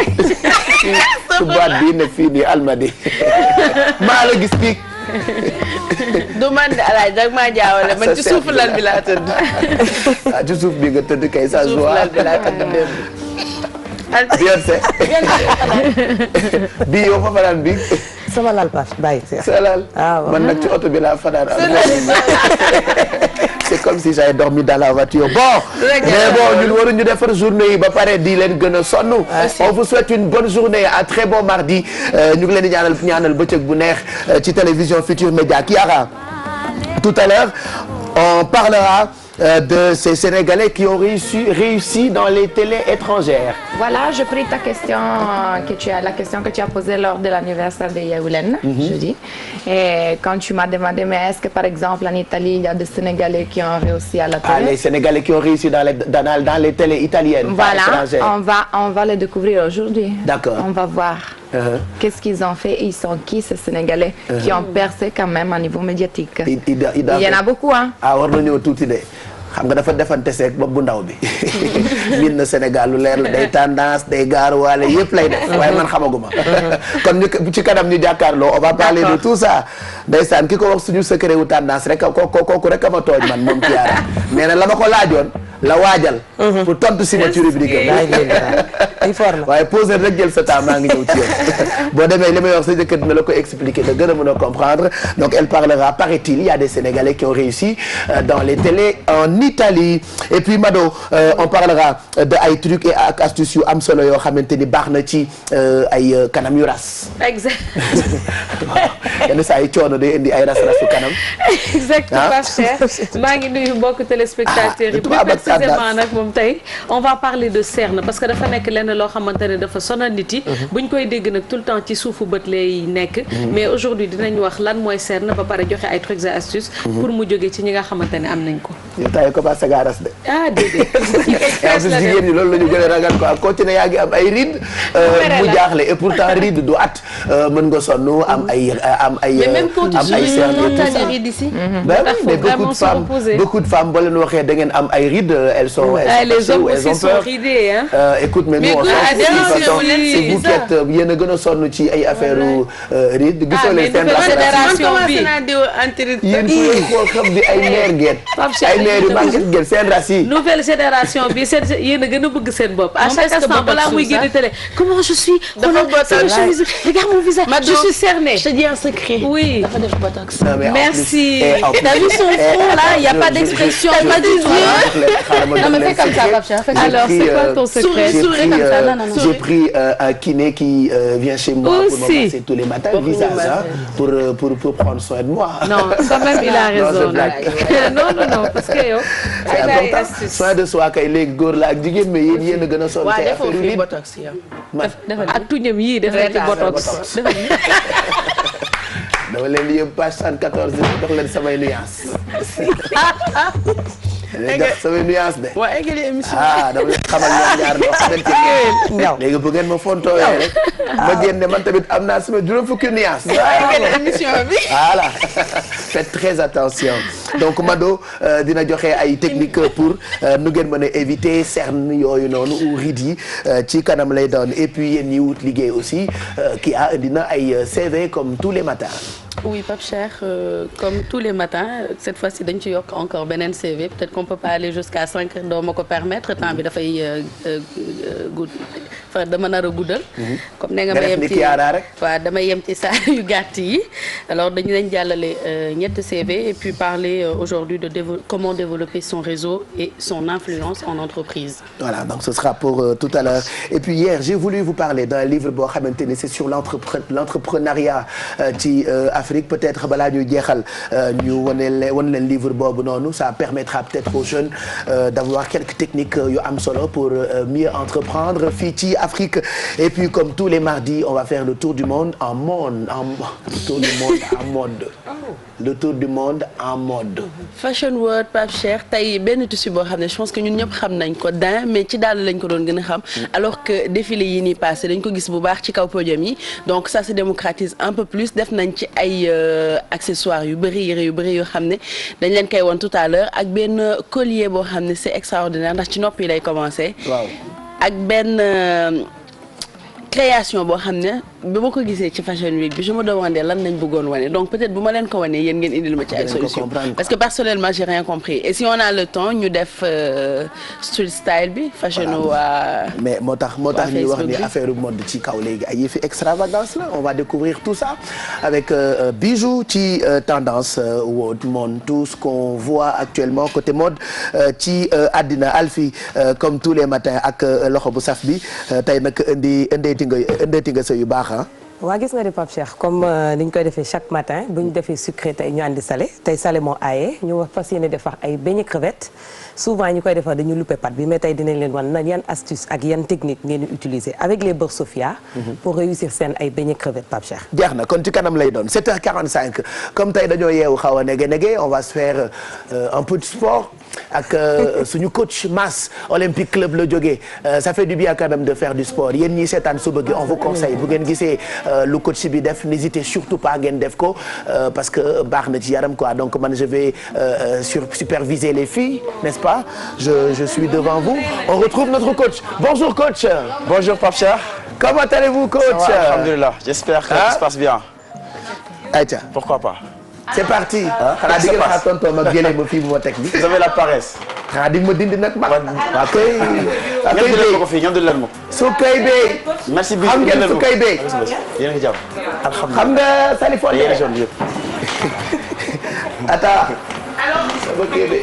su baat bii ne fii nii Almadi. maa la gis biig. du man de alaaj dag maa jaawale man ci suufu lal bi laa tëdd. ci suuf bi nga tëdd kay sa joie. suufu lal bi laa tëdd démb. Beyoncé. bii yow fa fanaan bi. sama lal Pape bàyyi seex. sa lal. man nag ci oto bi laa fanaan. c'est comme si j'avais dormi dans la voiture. Bon, mais bon, ñun waruñu defar journée yi ba pare di leen gën a sonn. On vous souhaite une bonne journée, un très bon mardi. ñu ngi leen di ñaanal bëccëg bu neex ci télévision Futurs Médias. Chiara, tout à l'heure, on parlera de ces Sénégalais qui ont réussi dans les télés étrangères. Voilà, je pris la question que tu as posée lors de l'anniversaire de Yeewu Leen, jeudi. Et quand tu m'as demandé, mais est-ce que par exemple en Italie, il y a des Sénégalais qui ont réussi à la télé? Les Sénégalais qui ont réussi dans les télés italiennes, voilà, étrangères. on va les découvrir aujourd'hui. D'accord. On va voir. Qu'est-ce qu'ils ont fait? Ils sont qui ces Sénégalais qui ont percé quand même au niveau médiatique? Il y en a beaucoup, hein. War na ñëw tuuti de. xam nga dafa defante seeg bopp bu ndaw bi min na Sénégal lu leer la day tendance day gaaruwaale yëpp lay def waaye man xamaguma kon ñu ci kanam ñu jàkkaarloo on va parler de tout ça ndeysaan ki ko wax suñu secret wu tendance rek kooku rek a ma tooñ man moom Chiara nee na la ma ko laajoon la waajal pour tontu si ma ci rubrique waaye poser rek jël sa temps maa ngi ñëw ci yow boo demee li may wax sa jëkkër dina la ko expliquer da gën a mën a comprendre donc elle parlera paraît-il il y a des Sénégalais qui ont réussi dans les télés en Italie et puis Mado on parlera de ay trucs et ak astuces yu am solo yoo xamante ni baax na ci ay kanam yu ras. exactement. yenn saa yi coono day indi ay ras-rasu kanam. exactement cher maa ngi nuyu mbokk téléspectateurs yi. plus précisément nag moom tey on va parler de cerne parce que dafa nekk lenn loo xamante ne dafa sonal nit yi. buñ koy dégg nag tout le temps ci suufu bët lay nekk. mais aujourd'hui dinañ wax lan mooy cerne ba pare joxe ay trucs et astuces. pour mu jóge ci ñi nga xamante ne am nañ ko. yow commencé ngaa ras de. déedéet. jigéen ñi loolu la ñu gën a ragal quoi continué yaa ngi am ay rides. mu jaaxle et pourtant ride du at mën nga sonn am ay mais même quand tu cernes et tout ça. rides ici. mais beaucoup de femmes boo leen waxee da ngeen am ay rides elles sont les hommes aussi sont ridés hein. Écoute mais nous on c'est vous qui êtes yéen a gën a sonn ci ay affaire rides. gisoo leen seen génération bi yéen ku leen xool xam di ay meer ngeen. ay maire yu màgget ngeen seen race yi. nouvelle génération bi seen yéen a gën a bëgg seen bopp. à chaque instant balaa muy génn télé comment je suis. dafa botox regarde mon visage. je suis cernée. je te dis un secret. oui dafa def botox. merci. t'as vu son front là il y a pas d'expression. pas des yeux. non mais fais comme ça Pape Cheikh. alors c'est quoi ton secret. souris comme ça non. j'ai pris un kiné qui vient chez moi pour me masser tous les matins visage pour prendre soin de moi. non quand même il a raison non parce que yow. c'est important soin de soi kay léegi góor la ak jigéen mais yéen a gën a sonn. waaw defoo fi botox yow. ak tuñam yii defee ci botox. dama leen di yóbbu page 114 dox leen samay nuances. def samay nuances de. waa eggali émission dama leen xamal ñaar loo xamante ni léegi bu ngeen ma fontooyee rek ma génne man tamit am naa sama juróom fukki nuances. émission bi. voilà faites très attention donc Mado dina joxe ay techniques pour nu ngeen mën a éviter cerne yooyu noonu ou rides yi ci kanam lay doon et puis yéen ñi wut liggéey aussi qui a dina ay CV comme tous les matins. Oui, Pape Cheikh, comme tous les matins, cette fois-ci dañ ci yokk encore beneen CV peut-être qu'on peut pas aller jusqu'à 5 heures doo ma ko permettre temps bi dafay gudd fa dama nar a guddal. comme ne nga ma yem ci waaw damay yem ci saa yu gàtt yi alors dañu leen jàllale ñetti CV et puis parler aujourd'hui de comment développer son réseau et son influence en entreprise. Voilà, donc ce sera pour tout à l'heure. Et puis hier, j'ai voulu vous parler d'un livre boo xamante ni c'est sur l'entrepreneuriat ci Afrique peut-être balaa ñuy jeexal ñu wan leen livre boobu noonu ça permettra peut-être aux jeunes d'avoir quelques techniques yu am solo pour mieux entreprendre fii ci Afrique et puis comme tous les mardis on va faire le tour du monde en mode. Le tour du monde en mode. Fashion World Pape Cheikh tey benn tissu boo xam ne je pense que ñun ñëpp xam nañ ko dain mais ci daal lañ ko doon gën a xam alors que défilé yi nii passé dañ ko gis bu baax ci kaw podium yi donc ça se démocratise un peu plus def nañ ci ay accessoires yu bëri yére yu bëri yoo xam ne dañ leen koy woon tout à l'heure ak benn collier boo xam ne c'est extraordinaire ndax ci nopp yi lay commencer. waaw ak benn création boo xam ne bi ma ko gisee ci Fashion Week bi je me demandais lan lañ bëggoon wane donc peut-être bu ma leen ko wanee yéen ngeen indil ma ci ay solution parce que personnellement j'ai rien compris et si on a le temps ñu def street style bi fashion waa mais moo tax ñuy wax ni affaire mode ci kaw léegi ay yëfi extravagance la on va découvrir tout ça avec Bijou ci tendance world monde tout ce qu'on voit actuellement côté mode ci àddina Alfi comme tous les matins ak loxo bu saf bi tey nag indeeti nga sa yu baax waa gis nga di Pape Cheikh comme ni ñu koy defee chaque matin bu ñu defee sucré tey ñu andi salé tey salé moo aaye ñu wax fas yéene defar ay beignet crevette souvent ñu koy defar dañu loupé pâte bi mais tey dinañ leen wan yan astuce ak yan technique ngeen di utiliser avec les beurre Sofia pour réussir seen ay beignet crevette Pape Cheikh. jeex na kon ci kanam lay doon 7h45 comme tey dañoo yeewu xaw a nege on va se faire un peu de sport ak suñu coach Mass Olympique Club la jógee ça fait du bien quand même de faire du sport yéen ñii seetaan suba gi on vous conseille bu ngeen gisee lu coach bi def n'hésitez surtout pas ngeen def ko parce que baax na ci yaram quoi donc man je vais superviser les filles n'est-ce pas je suis devant vous on retrouve notre coach bonjour coach. Bonjour Pape Cheikh. Comment allez-vous coach? Ça va, alhamdoulilah, j'espère que tout se passe bien. Aïcha. Pourquoi pas. C'est parti. xanaa di ngeen xaar tonton ma jëlee ma fii bu ma teg bi. Vous avez la paresse. xanaa di ma dindi nag ma. waaw kay. ñoom di leen ma ko fii ñoom di leen ma ko. Sukay Bey. merci beaucoup xam ngeen Sukay Bey. yéen a ngi jàmm. alhamdulilah xam nga Salifon yéen a jaune yëpp. ata. sama kebe.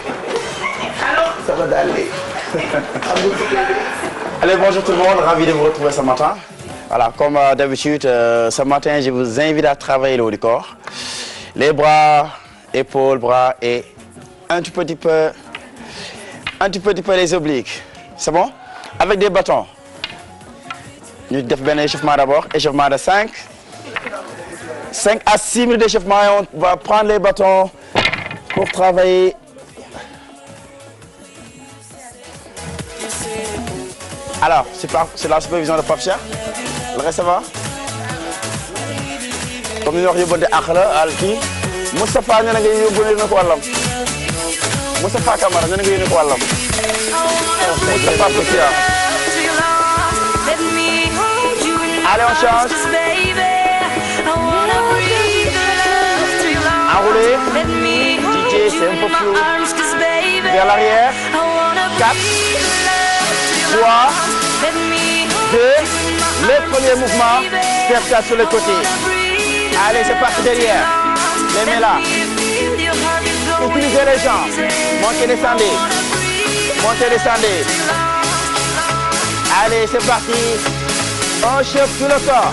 sama daal li. Allez, bonjour tout le monde, ravi de vous retrouver ce matin. Voilà, comme d'habitude, ce matin, je vous invite à travailler le haut du corps. Les bras, épaules, bras et un tout petit peu les obliques. C'est bon? Avec des bâtons. Nous devons un échauffement d'abord, échauffement de 5 à 6 minutes d'échauffement et on va prendre les bâtons pour travailler. Alors, c'est la supervision de Pape Cheikh. Le reste ça va? Comme ñu wax yóbbante àq la al kii Moustapha nee na nga yóbbante na ko wàllam Moustapha Camara nee na nga yóbbante ko wàllam Moustapha Petia. Allez, on change. Enroulé. DJ, c'est un peu flou. vers l'arrière. 4, 3, 2, le premier mouvement, faire ça sur le côté. Allez, c'est parti derrière. Les mains là. Utilisez les jambes. Montez, descendez. Montez, descendez. Allez, c'est parti. On chauffe tout le corps.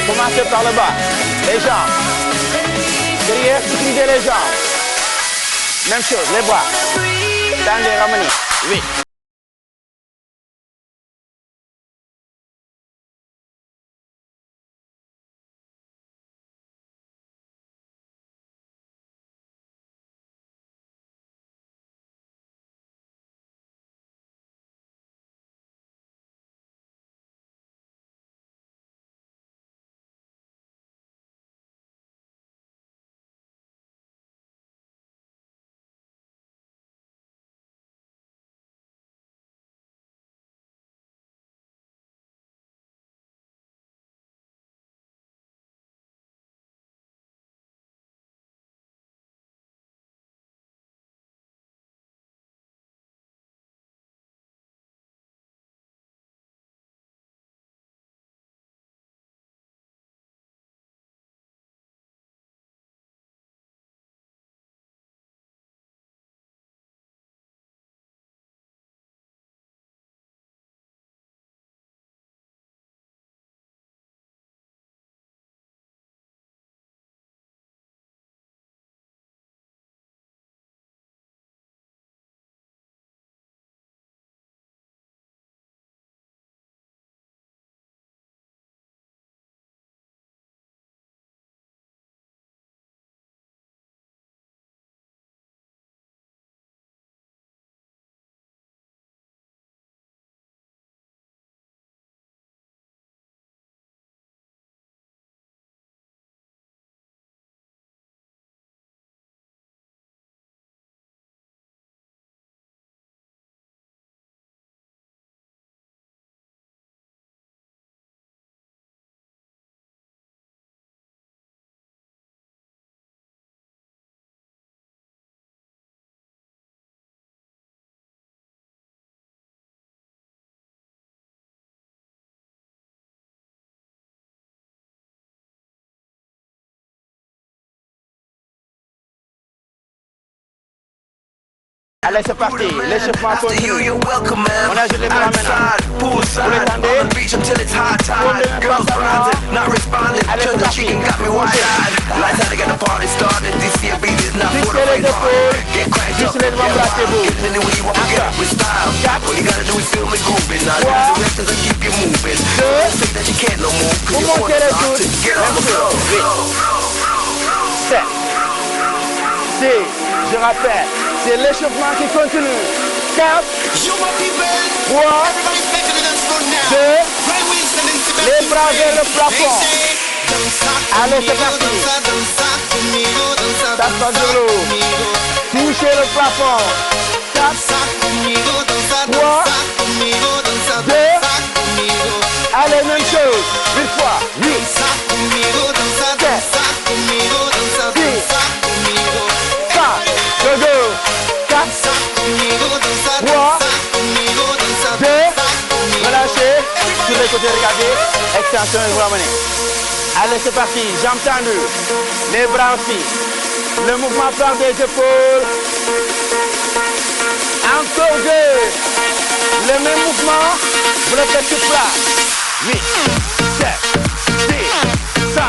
Commencez par le bas. Les jambes. Derrière, utilisez les jambes. Même chose, les bras. Tendez, ramenez. Oui. Allez, c'est parti. L'échauffement continue. On ajoute les bras maintenant. Vous les tendez. Allez, c'est parti. Glissez les épaules. Glissez les bras, braquez-vous. Encore. 4, 3, 2, vous montez les coudes. Même chose. 7, 6, je rappelle. C'est l'échauffement qui continue. 4, 3, 2, les bras vers le plafond. Allez, c'est parti. Ça se passe sur l'eau. Touchez le plafond. 4, 3, 2, allez, même chose. 8 fois. 8, 7, 6, 5, go. 4, 3, 2, relâchez, sur les côtés, regardez, extension et vous ramenez. Allez, c'est parti, jambes tendues, les bras aussi, le mouvement part des épaules, encore 2, le même mouvement, vous le faites sur place, 8, 7, 6, 5,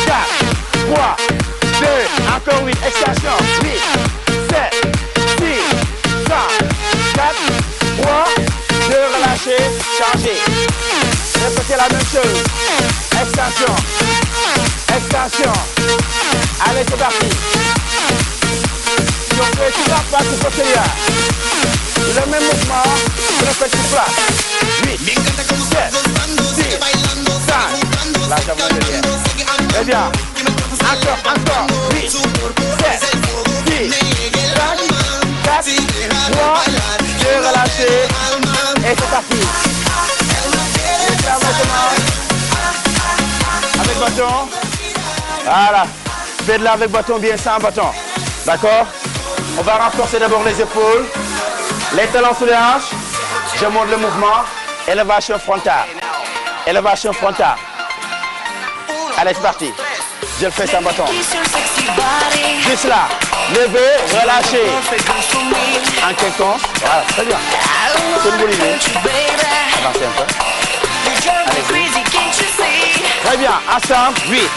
4, 3, 2, encore 8, extension, 8, 7, 6, 5, 4, 3, 2, relâchez, changez. Répétez la même chose. Extension. Extension. Allez, c'est parti. Si on fait tout la place du côté là. Le même mouvement, vous le faites sur place. 8, 7, 6, 5. Là, ça va derrière. Eh bien, encore. 8, 7, 6, 5, 4, 3, 2, relâchez. Et c'est parti. Et là maintenant, avec bâton. Voilà. Faites-le avec bâton, bien sans bâton. D'accord? On va renforcer d'abord les épaules, les talons sous les hanches. Je monte le mouvement. Élévation frontale. Élévation frontale. Allez, c'est parti. Je le fais sans bâton. Juste là. Levez, relâchez. En quinconce. Voilà, très bien. C'est une bonne idée. Avancez un peu. Allez-y. Très bien. Ensemble. 8.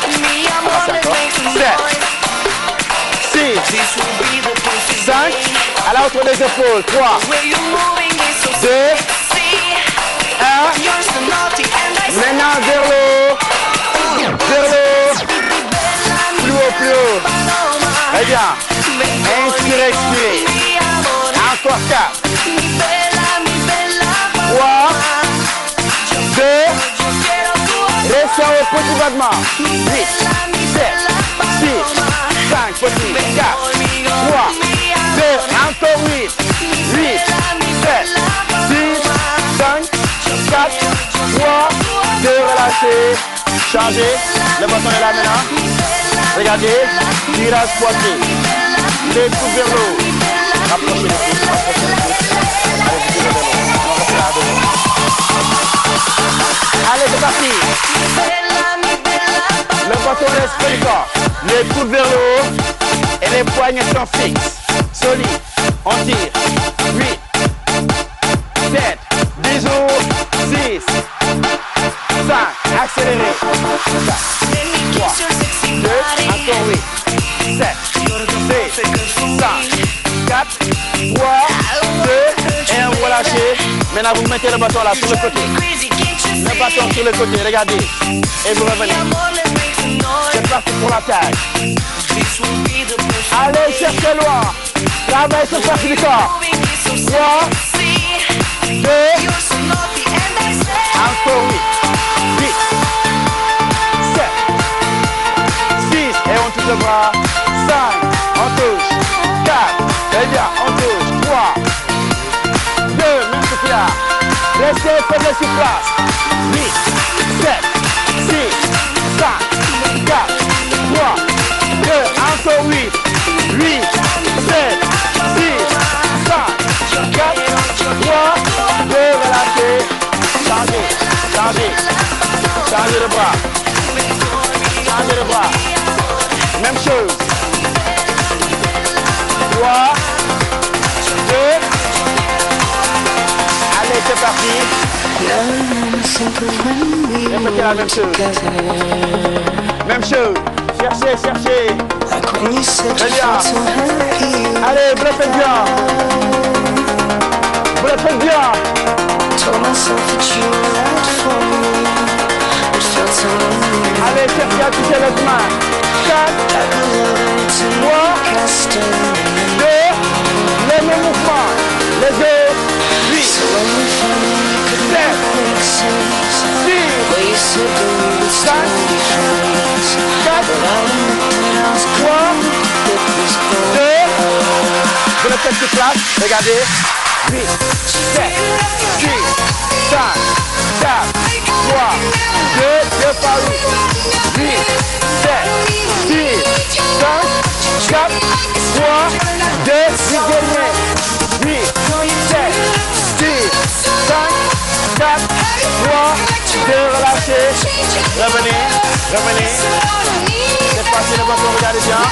Avancez encore. 7. 6. 5. À la hauteur des épaules. 3. 2. 1. Maintenant vers l'eau. Vers l'eau. Plus haut, plus haut. Très bien. Inspirez, expirez. Encore 4. 3. 2. Restez au petit battement. 8. 7. 6. 5. Petit. 4. 3. 2. Encore 8. 8. 7. 6. 5. 4. 3. 2. Relâchez. Changez. Le bâton est là maintenant. Regardez. Tirage poitrine. Les coups vers l'eau. Rapprochez les coups. Rapprochez les coups. Allez, vous tirez vers l'eau. On va faire de l'eau. Allez, c'est parti. Le bâton reste près du corps. Les coudes vers le haut. Et les poignets sont fixes. Solides. On tire. 8. 7. Bisous. 6. 5. Accélérez. 4. 3. 2. Encore 8. 7. 6. 5. 4. 3. 2. Et on relâchez. Maintenant, vous mettez le bâton là, sur le côté. Le bâton sur le côté, regardez. Et vous revenez. C'est parti pour la taille. Allez, cherchez loin. Travaillez sur cette partie du corps. 3. 2. Encore 8. 8. 7. 6. Et on touche le bras. 5. On touche. 4. Très bien, on touche. 3. 2. Même souffle là. Restez collés sur place. 8. 7. 6. 5. 4. 3. 2. Encore 8. 8. 7. 6. 5. 4. 3. 2. Relâchez. Changez. Changez. Changez le bras. Changez le bras. Même chose. 3. 2. Allez, c'est parti. Répétez la même chose. Même chose. Cherchez, cherchez. Très bien. Allez, vous le faites bien. Vous le faites bien. Allez, cherchez à toucher les mains. 4, 3, 2, les mêmes mouvements. Les deux, 8, 7, 6, 5, 4, 3, 2, vous le faites sur place, regardez, 8, 7, 6, 5, 4, 3, 2, 2 par 8, 8, 7, 6, 5, 4, 3, 2, 8 derniers, 8, 7, 6, 5, 4, 3, 2, relâchez, revenez, revenez, c'est passé le bâton, regardez bien,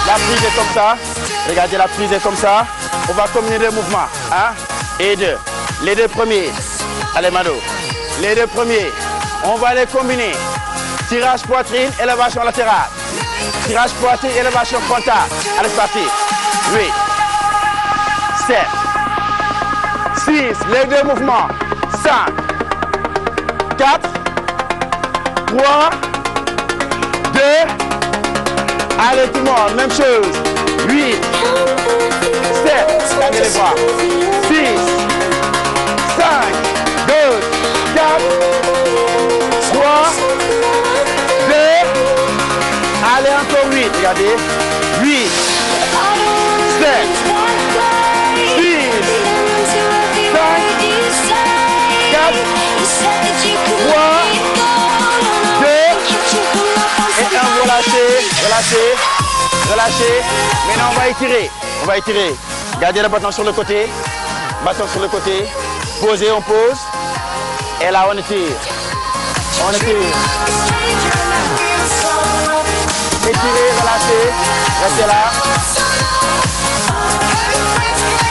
la prise est comme ça, regardez la prise est comme ça, on va combiner les mouvements, 1 et 2, les deux premiers, allez Mado, les deux premiers, on va les combiner, tirage poitrine, élévation latérale, tirage poitrine, élévation frontale, allez c'est parti, 8, 7, 6, les deux mouvements, 5, 4, 3, 2, allez tout le monde, même chose, 8, 7, regardez les bras, 6, 5, 2, 4, 3, 2, allez encore 8, regardez, 8, 7, 6, 5, 4, 3, 2, et 1, relâchez, relâchez, relâchez, maintenant on va étirer, On va étirer. Gardez le bâton sur le côté. Bâton sur le côté. Posez, on pose. Et là, on étire. On étire. Étirez, relâchez. Restez là.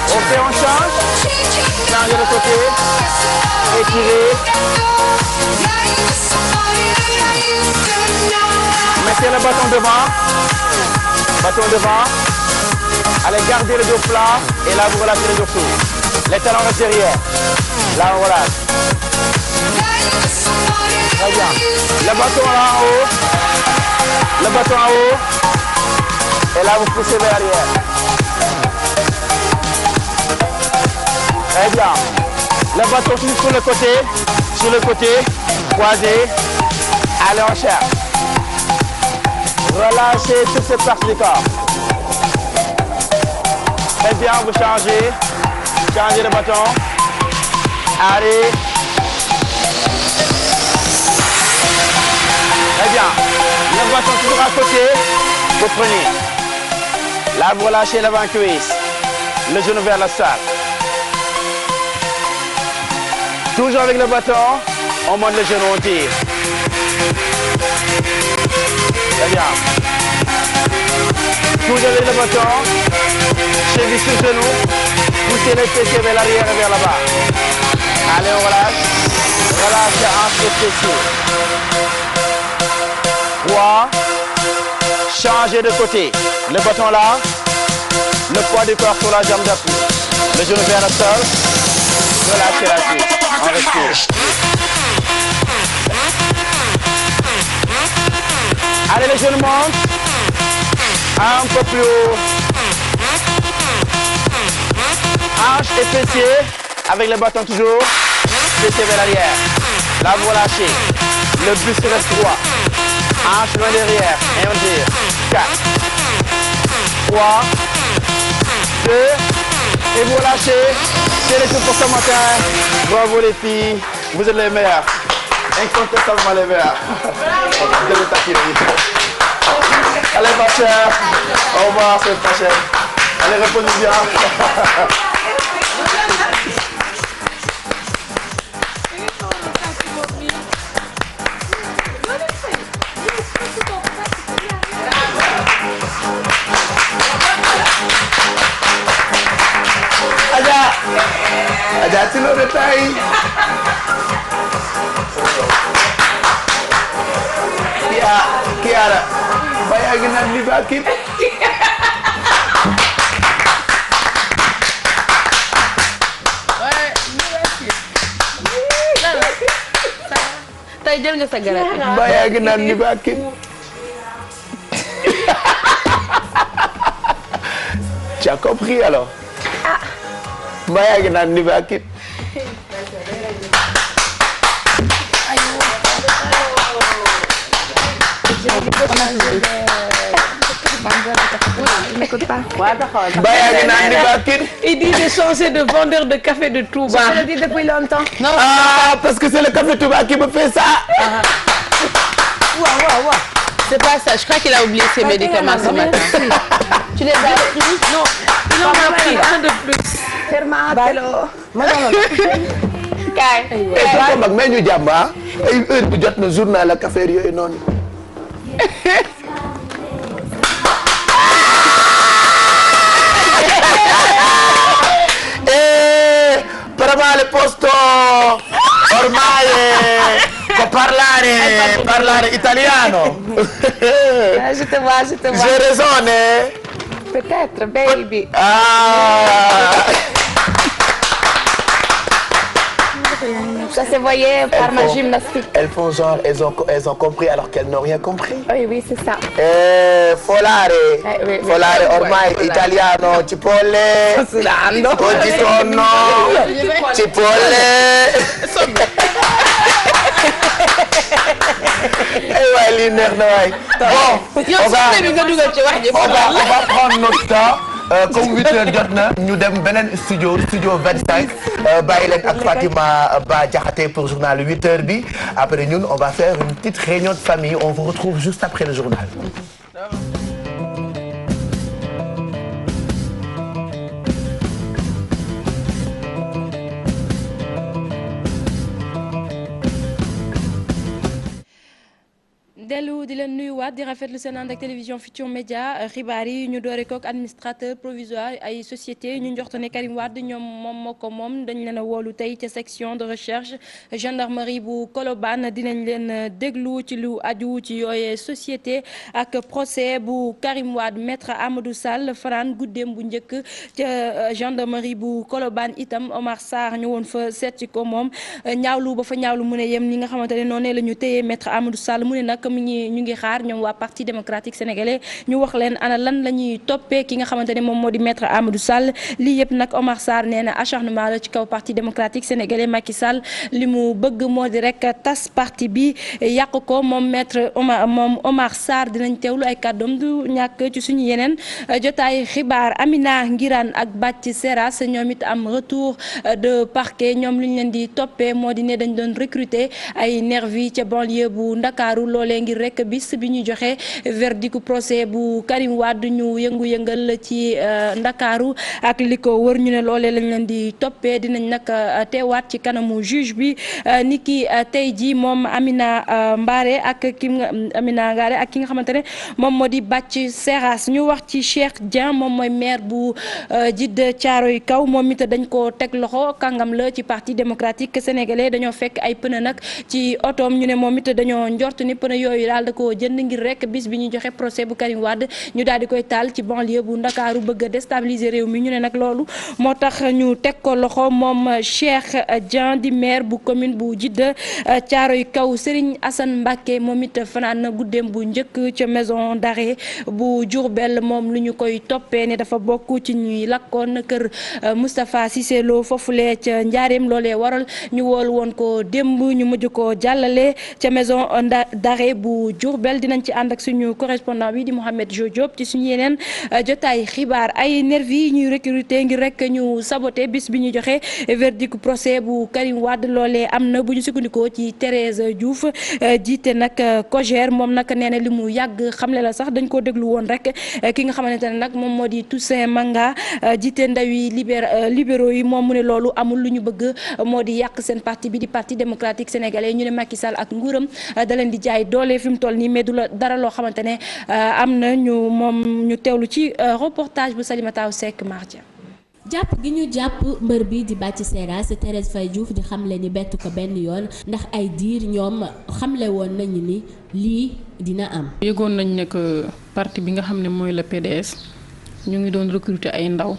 On fait, on change. Changez de côté. Étirez. Mettez le bâton devant. Bâton devant. Allez, gardez le dos plat. Et là, vous relâchez le dessous. Les talons restent derrière. Là, on relâche. Très bien. Le bâton là en haut. Le bâton en haut. Et là, vous poussez vers l'arrière. Très bien. Le bâton sur le côté. Sur le côté. Croisé. Allez, on cherche. Relâchez toute cette partie du corps. Très bien, vous changez. Changez le bâton. Allez. Très bien. Le bâton toujours à côté. Vous prenez. Là, vous relâchez l'avant-cuisse. Le genou vers le sol. Toujours avec le bâton. On monte le genou, on tire. Très bien. Toujours avec le bâton. Cheville sur le genou. Poussez les fessiers vers l'arrière et vers là-bas. Allez, on relâche. Relâchez entre les fessiers. 3. Changez de côté. Le bâton là. Le poids du corps sur la jambe d'appui. Le genou vers le sol. Relâchez la suite. On respire. Allez, les genoux montent. Un peu plus haut. Hanche et fessier. Avec le bâton toujours. Fessier vers l'arrière. Là, vous relâchez. Le buste reste droit. Hanche loin derrière. Et on tire. 4. 3. 2. Et vous relâchez. C'est le tout pour ce matin. Bravo les filles. Vous êtes les meilleurs. Incontestablement les meilleurs. Allez ma chère. Au revoir, c'est la prochaine. Allez, reposez bien. Adja, tu le détail. Kiara, baya gi naan li ba kii. tey jël nga sa garab. Baya gi naan li ba kii. Tu as compris alors? Baya gi naan li ba kii. Il dit de changer de vendeur de café de Touba. Je le dis depuis longtemps. Non, ah, parce que c'est le café Touba qui me fait ça. C'est pas ça. Je crois qu'il a oublié ses médicaments ce matin. Tu les as pris? Non, il en a pris un de plus. Fermatelo. Kay. Ko mag may ñu jàmm ah. Ay heure bu jot na journal ak affaire yooyu noonu. Parlare posto ormai può parlare italiano. Je te vois, je te vois. J'ai raison, hein? Peut-être, baby. Ah. Ça se voyait par ma gymnastique. Elles font genre, elles ont compris alors qu'elles n'ont rien compris. Oui, oui, c'est ça. Folare. Oui, Folare ormai italiano, cipolle. Oggi sono cipolle. waay lii neex na waay. Bon, on va prendre notre temps. Comme 8 heures jot na ñu dem beneen studio 25 bàyyi leen ak Fatima Ba Diakhaté pour journal 8 heures bi. Après ñun on va faire une petite réunion de famille. On vous retrouve juste après le journal. dellu di leen nuyuwaat di rafetlu seen ànd ak télévision Futurs Médias xibaar yi ñu doore kook administrateur provisoire ay société ñu njoxte ne Karim Wade ñoom moom dañ leen a woolu tey ca section de recherche gendarmerie bu Colobane dinañ leen déglu ci lu aju ci yooye société ak procès bu Karim Wade maître Amadou Sall fanaan guddeem bu njëkk ca gendarmerie bu Colobane itam Omar Sarr ñëwoon fa seet ci ko moom ñaawlu ba fa ñaawlu mu ne yem ñi nga xamante ne noonu la ñu téye maître Amadou Sall mu ne nag ñu ngi xaar ñoom waa parti démocratique sénégalais ñu wax leen ana lan la ñuy toppee ki nga xamante ne moom moo di maître Amadou Sall lii yëpp nag Omar Sarr nee na acharnement la ci kaw parti démocratique sénégalais Macky Sall li mu bëgg moo di rek tas parti bi yàq ko moom maître Omar Sarr dinañ teewlu ay kàddoom du ñàkk ci suñu yeneen jotaay xibaar Amina Ngiraan ak Bathie Seras ñoom it am retour de parquet ñoom li ñu leen di toppee moo di ne dañ doon recruter ay nervi ca banlieue bu Ndakaaru loolee ngir rek bis bi ñu joxe verdict procès bu Karim Wade ñu yëngu-yëngal ci Ndakaaru ak li ko wër ñu ne loolee lañ leen di toppee dinañ nag teewaat ci kanamu juge bi niki tey ji moom Amina Ngare ak ki nga xamante ne moom moo di Bathie Seras ñu wax ci Cheikh Dieng moom mooy maire bu Djiddah Thiaroye Kaw moom it dañ ko teg loxo kàngam la ci parti démocratique sénégalais dañoo fekk ay pneu nag ci otoom ñu ne moom it dañoo njort ni pneu yooyu daal da ko jënd ngir rek bis bi ñu joxe procès bu Karim Wade ñu daal di koy taal ci banlieue bu Ndakaaru bëgg a déstabiliser réew mi ñu ne nag loolu moo tax ñu teg ko loxo moom Cheikh Dieng di maire bu commune bu Djiddah Thiaroye Kaw Serigne Assane Mbacké moom it fanaan na guddeem bu njëkk ca maison d'arrêt bu Diourbel moom lu ñu koy toppee ne dafa bokk ci ñuy lakkoon kër Moustapha Cissé Lo foofulee ca Njaareem loolee waral ñu wool woon ko démb ñu mujj ko jàllale ca maison d'arrêt bu Diourbel dinañ ci ànd ak suñu correspondant bi di Mohamed Jo Diop ci suñu yeneen jotaay xibaar ay nervi ñuy recruter ngir rek ñu saboter bis bi ñu joxe verdict procès bu Karim Wade loolee am na bu ñu sukkandikoo ci Thérèse Diouf jiite nag COJER moom nag nee na li mu yàgg xamle la sax dañ koo déglu woon rek ki nga xamante ne nag moom moo di Toussaint Manga jiite ndawi libéraux yi moom mu ne loolu amul lu ñu bëgg moo di yàq seen parti bi di parti démocratique sénégalais ñu ne Macky Sall ak nguuram da leen di jaay doole fi mu toll nii mais du la dara loo xamante ne am na ñu teewlu ci reportage bu Salimata Seck Mardia. jàpp gi ñu jàpp mbër bi di Bathie Seras Thérèse Faye Diouf di xamle ni bett ko benn yoon ndax ay diir ñoom xamle woon nañu ni lii dina am. yëgoon nañ ne que parti bi nga xam ne mooy la PDS ñu ngi doon recruter ay ndaw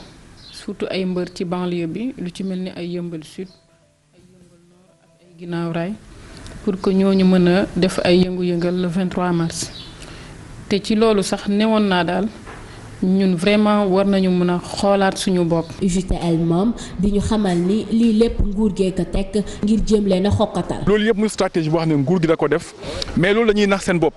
surtout ay mbër ci banlieue bi lu ci mel ni ay Yeumbeul Sud ay Yeumbeul Nord ak ay Guinaw Rail pour que ñooñu mën a def ay yëngu-yëngal le 23 mars te ci loolu sax newoon naa daal. ñun vraiment war nañu mën a xoolaat suñu bopp. UJTL moom di ñu xamal ni lii lépp nguur gee ko teg ngir jéem leen a xokkatal. loolu yëpp muy stratégie boo xam ne nguur gi da ko def mais loolu la ñuy nax seen bopp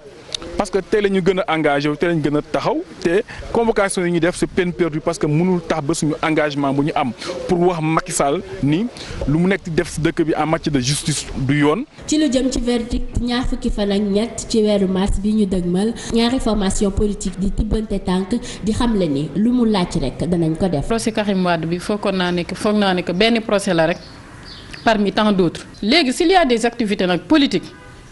parce que tey la ñu gën a engagé wu tey la ñu gën a taxaw te convocation yi ñuy def c'est peine perdue parce que mënul tax ba suñu engagement bu ñu am pour wax Macky Sall ni lu mu nekk def si dëkk bi en matière de justice du yoon. ci lu jëm ci verdict ñaar fukki fan ak ñett ci weeru mars bi ñu dëgmal ñaari formation politique di tibbante tànk di xamle ni lu mu laaj rek danañ ko def. procès Karim Wade bi foog naa ne que benn procès la rek parmi tant d'autres. léegi s'il y a des activités nag politiques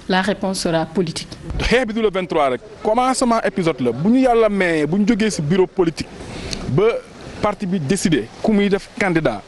la réponse sera politique. xeex bi du le 23 rek commencement épisode la bu ñu yàlla mayee bu ñu jógee ci bureau politique ba parti bi décidé ku muy def candidat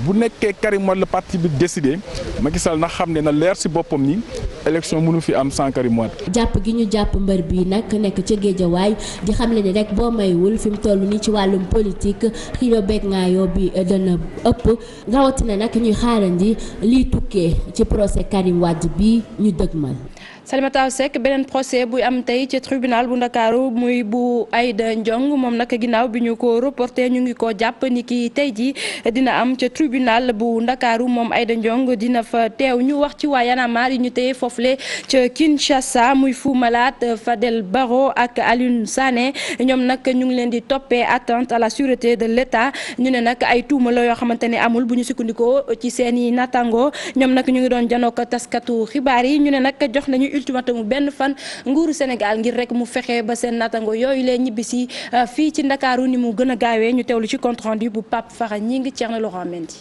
bu nekkee Karim Wade la parti bi décidé Macky Sall na xam ne na leer ci boppam ni élection mënu fi am sans Karim Wade. jàpp gi ñu jàpp mbër bi nag nekk ca Géejawaay di xamle ni rek boo maywul fi mu toll nii ci wàllum politique xiro beeg ngaayoo bi dana ëpp rawatina nag ñuy xaarandi liy tukkee ci procès Karim Wade bi ñu dëgmal. Salimata Seck beneen procès buy am tey ci tribunal bu Ndakaaru muy bu Aïda Ndiong moom nag ginnaaw bi ñu ko reporté ñu ngi ko jàpp ni ki tey ji dina am ca tribunal bu Ndakaaru moom Aïda Ndiong dina fa teew ñu wax ci waa Y'en a marre yi ñu téye foofule ca Kinshasa muy Fou Malade Fadel Barro ak Alioune Sané ñoom nag ñu ngi leen di toppee atteinte à la sûreté de l'État ñu ne nag ay tuuma la yoo xamante ne amul bu ñu sukkandikoo ci seeni natango ñoom nag ñu ngi doon janoo ko taskatu xibaar yi ñu ne nag jox nañu ultimatum benn fan nguuru Sénégal ngir rek mu fexe ba seen natango yooyu leen ñibbisi fii ci Ndakaaru ni mu gën a gaawee ñu teewlu ci compte rendu bu Pape Fara ñi ngi Thierno Laurent Mendy.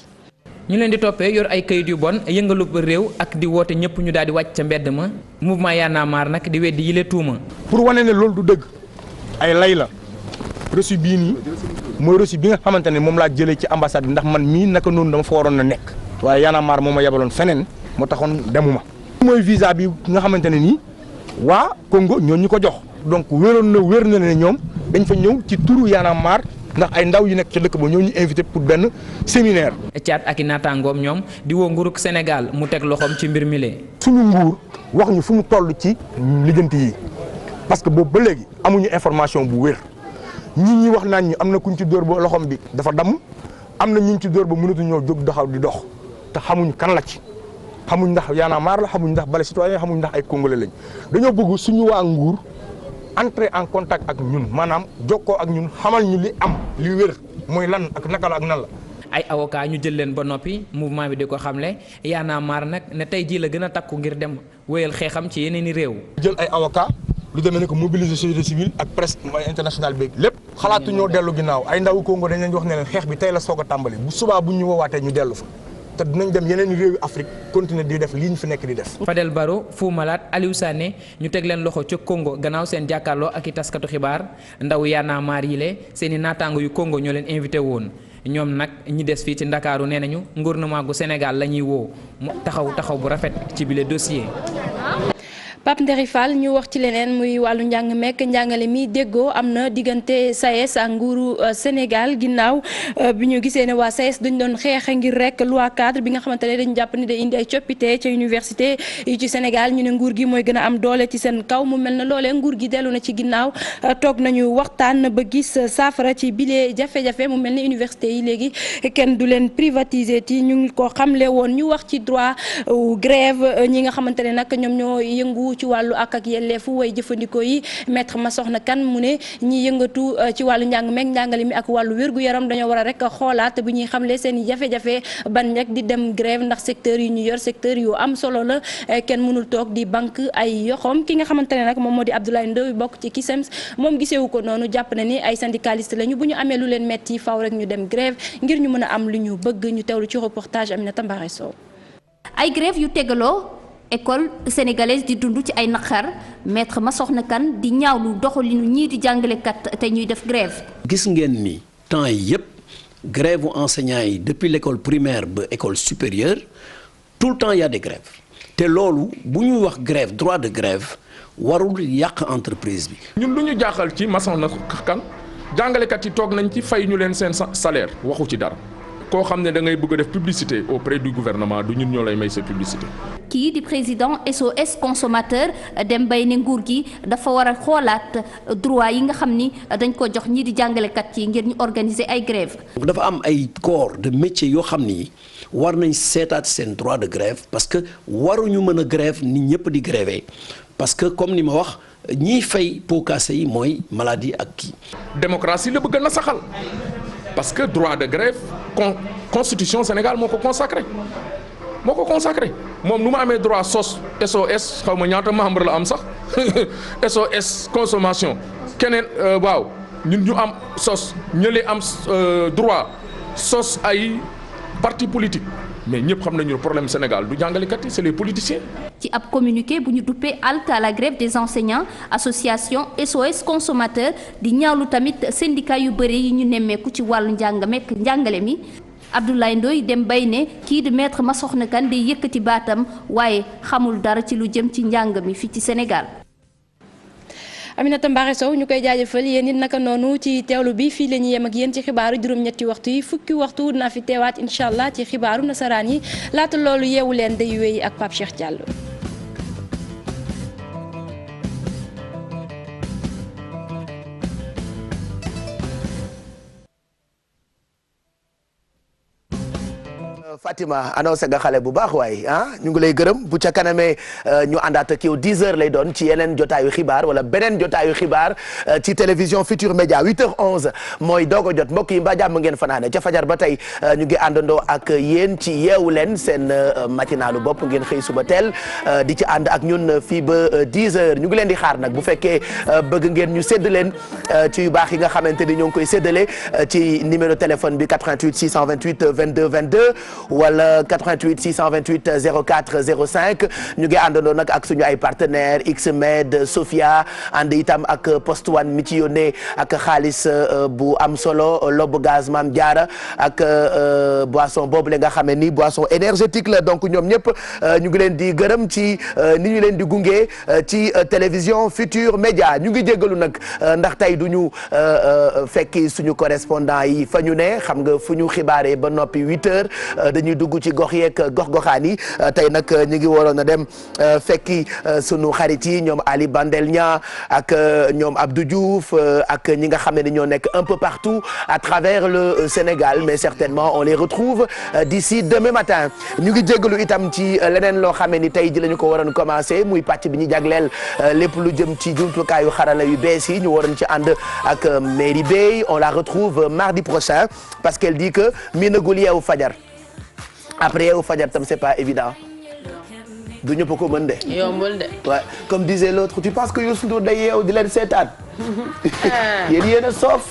ñu leen di toppee yor ay kayit yu bon yëngalu réew ak di woote ñëpp ñu daal di wàcc ca mbedd ma mouvement Y'en a marre nag di weddi yile tuuma. pour wane ne loolu du dëgg ay lay la reçu bii nii mooy reçu bi nga xamante ne moom laa jëlee ci ambassade bi ndax man mii naka noonu dama fa waroon a nekk. waaye Y'en a marre moo ma yebaloon feneen moo taxoon demuma. mooy visa bi nga xamante ne nii waa Congo ñoo ñu ko jox donc wér na ne ñoom dañ fa ñëw ci turu Y'en a marre ndax ay ndaw yu nekk ci dëkk ba ñoo ñu invité pour benn séminaire. Thiat ak i naataangoom ñoom di woo nguurug Sénégal mu teg loxoom ci mbir mi lee. suñu nguur wax ñu fu mu toll ci lijjanti yi parce que boobu ba léegi amuñu information bu wér ñi wax naan ñi am na kuñ ci dóor ba loxoom bi dafa damm am na ñuñ ci dóor ba mënatu ñoo jóg doxaw di dox te xamuñu kan la ci xamuñ ndax Y'en a marre la xamuñ ndax Balai Citoyen xamuñ ndax ay congolais lañ dañoo bëgg suñu waa nguur entrer en contact ak ñun maanaam jokkoo ak ñun xamal ñu li am li wér mooy lan ak naka la ak nan la. ay avocat ñu jël leen ba noppi mouvement bi di ko xamle Y'en a marre nag ne tey jii la gën a takku ngir dem wéyal xeexam ci yeneen i réew. jël ay avocat lu demee ne que mobiliser société civile ak presse internationale beeg lépp. xalaatu ñoo dellu ginnaaw ay ndawu Congo dañ leen wax ne leen xeex bi tey la soog a tàmbali bu subaa bu ñu woowaatee ñu dellu fa. te dinañ dem yeneen réewi Afrique continuer di def lii ñu fi nekk di def. Fadel Barro Fou Malade Aliou Sané ñu teg leen loxo ca Congo gannaaw seen jàkkaarloo ak i taskatu xibaar ndaw Y'en a marre yi le seen i naataango yu Congo ñoo leen invité woon ñoom nag ñi des fii ci Ndakaaru nee nañu gouvernement gu Sénégal la ñuy woo mu taxaw bu rafet ci bile dossier. Pape Ndéri Fall ñu wax ci leneen muy wàllu njàng mekk njàngale mi déggoo am na diggante SAES ak nguuru Sénégal ginnaaw bi ñu gisee ne waa SAES dañ doon xeex ngir rek loi cadre bi nga xamante ne dañ jàpp ni day indi ay coppite ca université yi ci Sénégal ñu ne nguur gi mooy gën a am doole ci seen kaw mu mel na loolee nguur gi dellu na ci ginnaaw toog nañu waxtaan ba gis saafara ci bile jafe-jafe mu mel ni université yi léegi kenn du leen privatiser ti ñu ngi ko xamle woon ñu wax ci droit grève ñi nga xamante ne nag ñoom ñoo yëngu ci wàllu ak yelleefu way jëfandikoo yi maître Massokhna Kane mu ne ñi yëngatu ci wàllu njàng meeg njàngale mi ak wàllu wér-gu-yaram dañoo war a rek xoolaat bu ñuy xamle seen i jafe-jafe ban rek di dem grève ndax secteur yi ñu yor secteur yu am solo la kenn mënul toog di banque ay yoxoom ki nga xamante ne nag moom moo di Abdoulaye Ndoye bokk ci CUSEMS moom gisewu ko noonu jàpp na ni ay syndicaliste lañu bu ñu amee lu leen metti faw rek ñu dem grève ngir ñu mën a am lu ñu bëgg ñu teewlu ci reportage Aminata Mbaré Sow. ay grève yu tegaloo école sénégalaise di dund ci ay naqar maître Massokhna Kane di ñaawlu doxalinu ñii di jàngalekat te ñuy def grève. gis ngeen ni temps yi yëpp grève u enseignants yi depuis l'école primaire ba école supérieure tout le temps y a des grèves te loolu bu ñuy wax grève droit de grève warul yàq entreprise bi. ñun lu ñu jaaxal ci Massokhna Kane jàngalekat yi toog nañ ci fay ñu leen seen salaire waxu ci dara koo xam ne da ngay bëgg a def publicité auprès du gouvernement du ñun ñoo lay may sa publicité. kii di président SOS consommateur dem bay ne nguur gi dafa war a xoolaat droit yi nga xam ni dañ ko jox ñii di jàngalekat yi ngir ñu organiser ay grève dafa am ay corps de métier yoo xam ni war nañ seetaat seen droit de grève parce que waruñu mën a grève ni ñëpp di gréver parce que comme ni ma wax ñiy fay pots cassés yi mooy maladie ak kii. démocratie la bëgg na saxal parce que droit de grève constitution Sénégal moo ko consacré moom nu ma amee droit SOS xaw ma ñaata membre la am sax SOS consommation keneen waaw ñun ñu am SOS ñële am droit SOS ay parti politique mais ñëpp xam nañu problème Sénégal du jàngalekat yi c'est les politiciens. ci ab communiqué bu ñu duppee halte à la grève des enseignants association SOS consommateur di ñaawlu tamit syndicat yu bëri yi ñu nemmeeku ci wàllu njàngale mi. Abdoulaye Ndoye dem bay ne kii di maître Massokhna Kane day yëkkati baatam waaye xamul dara ci lu jëm ci njàng mi fii ci Sénégal. Aminata Mbaré Sow ñu koy jaajëfal yéen it naka noonu ci teewlu bi fii la ñuy yem ak yéen ci xibaaru juróom-ñetti waxtu yi fukki waxtu dinaa fi teewaat incha allah ci xibaaru nasaraan yi laata loolu yeewu leen day wéy ak Pape Cheikh Diallo. Fatima annoncé nga xale bu baax waaye ñu ngi lay gërëm bu ca kanamee ñu àndaat ak yow 10h lay doon ci yeneen jotaayu xibaar wala beneen jotaayu xibaar ci télévision Futur Média 8h11 mooy doog a jot mbokk yi mbaa jàmm ngeen fanaane ca fajar ba tey ñu ngi àndandoo ak yéen ci yeewu leen seen matinalu bopp ngeen xëy suba teel di ci ànd ak ñun fii ba 10h ñu ngi leen di xaar nag bu fekkee bëgg ngeen ñu sédd leen ci yu baax yi nga xamante ni ñoo ngi koy séddale ci numéro téléphone bi 88 628 22 22 wala 88 628 04 05 ñu ngi àndandoo nag ak suñu ay partenaires Xmed Sofia ànd itam ak Post One mi ci yónnee ak xaalis bu am solo lobu gaz Maam Jaara ak boisson boobu la nga xam ne ni boisson énergétique la donc ñoom ñëpp ñu ngi leen di gërëm ci ni ñu leen di gunge ci télévision Futur Média ñu ngi jéggalu nag ndax tey du ñu fekki suñu correspondant yi fa ñu ne xam nga fu ñu xibaaree ba noppi 8h dañuy dugg ci gox yeeg gox-goxaan yi tey nag ñu ngi waroon a dem fekki sunu xarit yi ñoom Ali Bandel Nia ak ñoom Abdou Diouf ak ñi nga xam ne ñoo nekk un peu partout à travers le Sénégal mais certainement on les retrouve d'ici demain matin ñu ngi jéggalu itam ci leneen loo xam ne ni tey ji la ñu ko waroon commencer muy pàcc bi ñu jagleel lépp lu jëm ci jumtukaayu xarala yu bees yi ñu waroon ci ànd ak Mairie Bey on la retrouve mardi prochain parce qu'elle dit que miinagul yeewu fajar après yeewu fajar tam c'est pas évident du ñëpp ko mën de. yombul de. ouais comme disait l'autre tu penses que Youssou Ndour day yeewu di leen seetaan. yéen a soof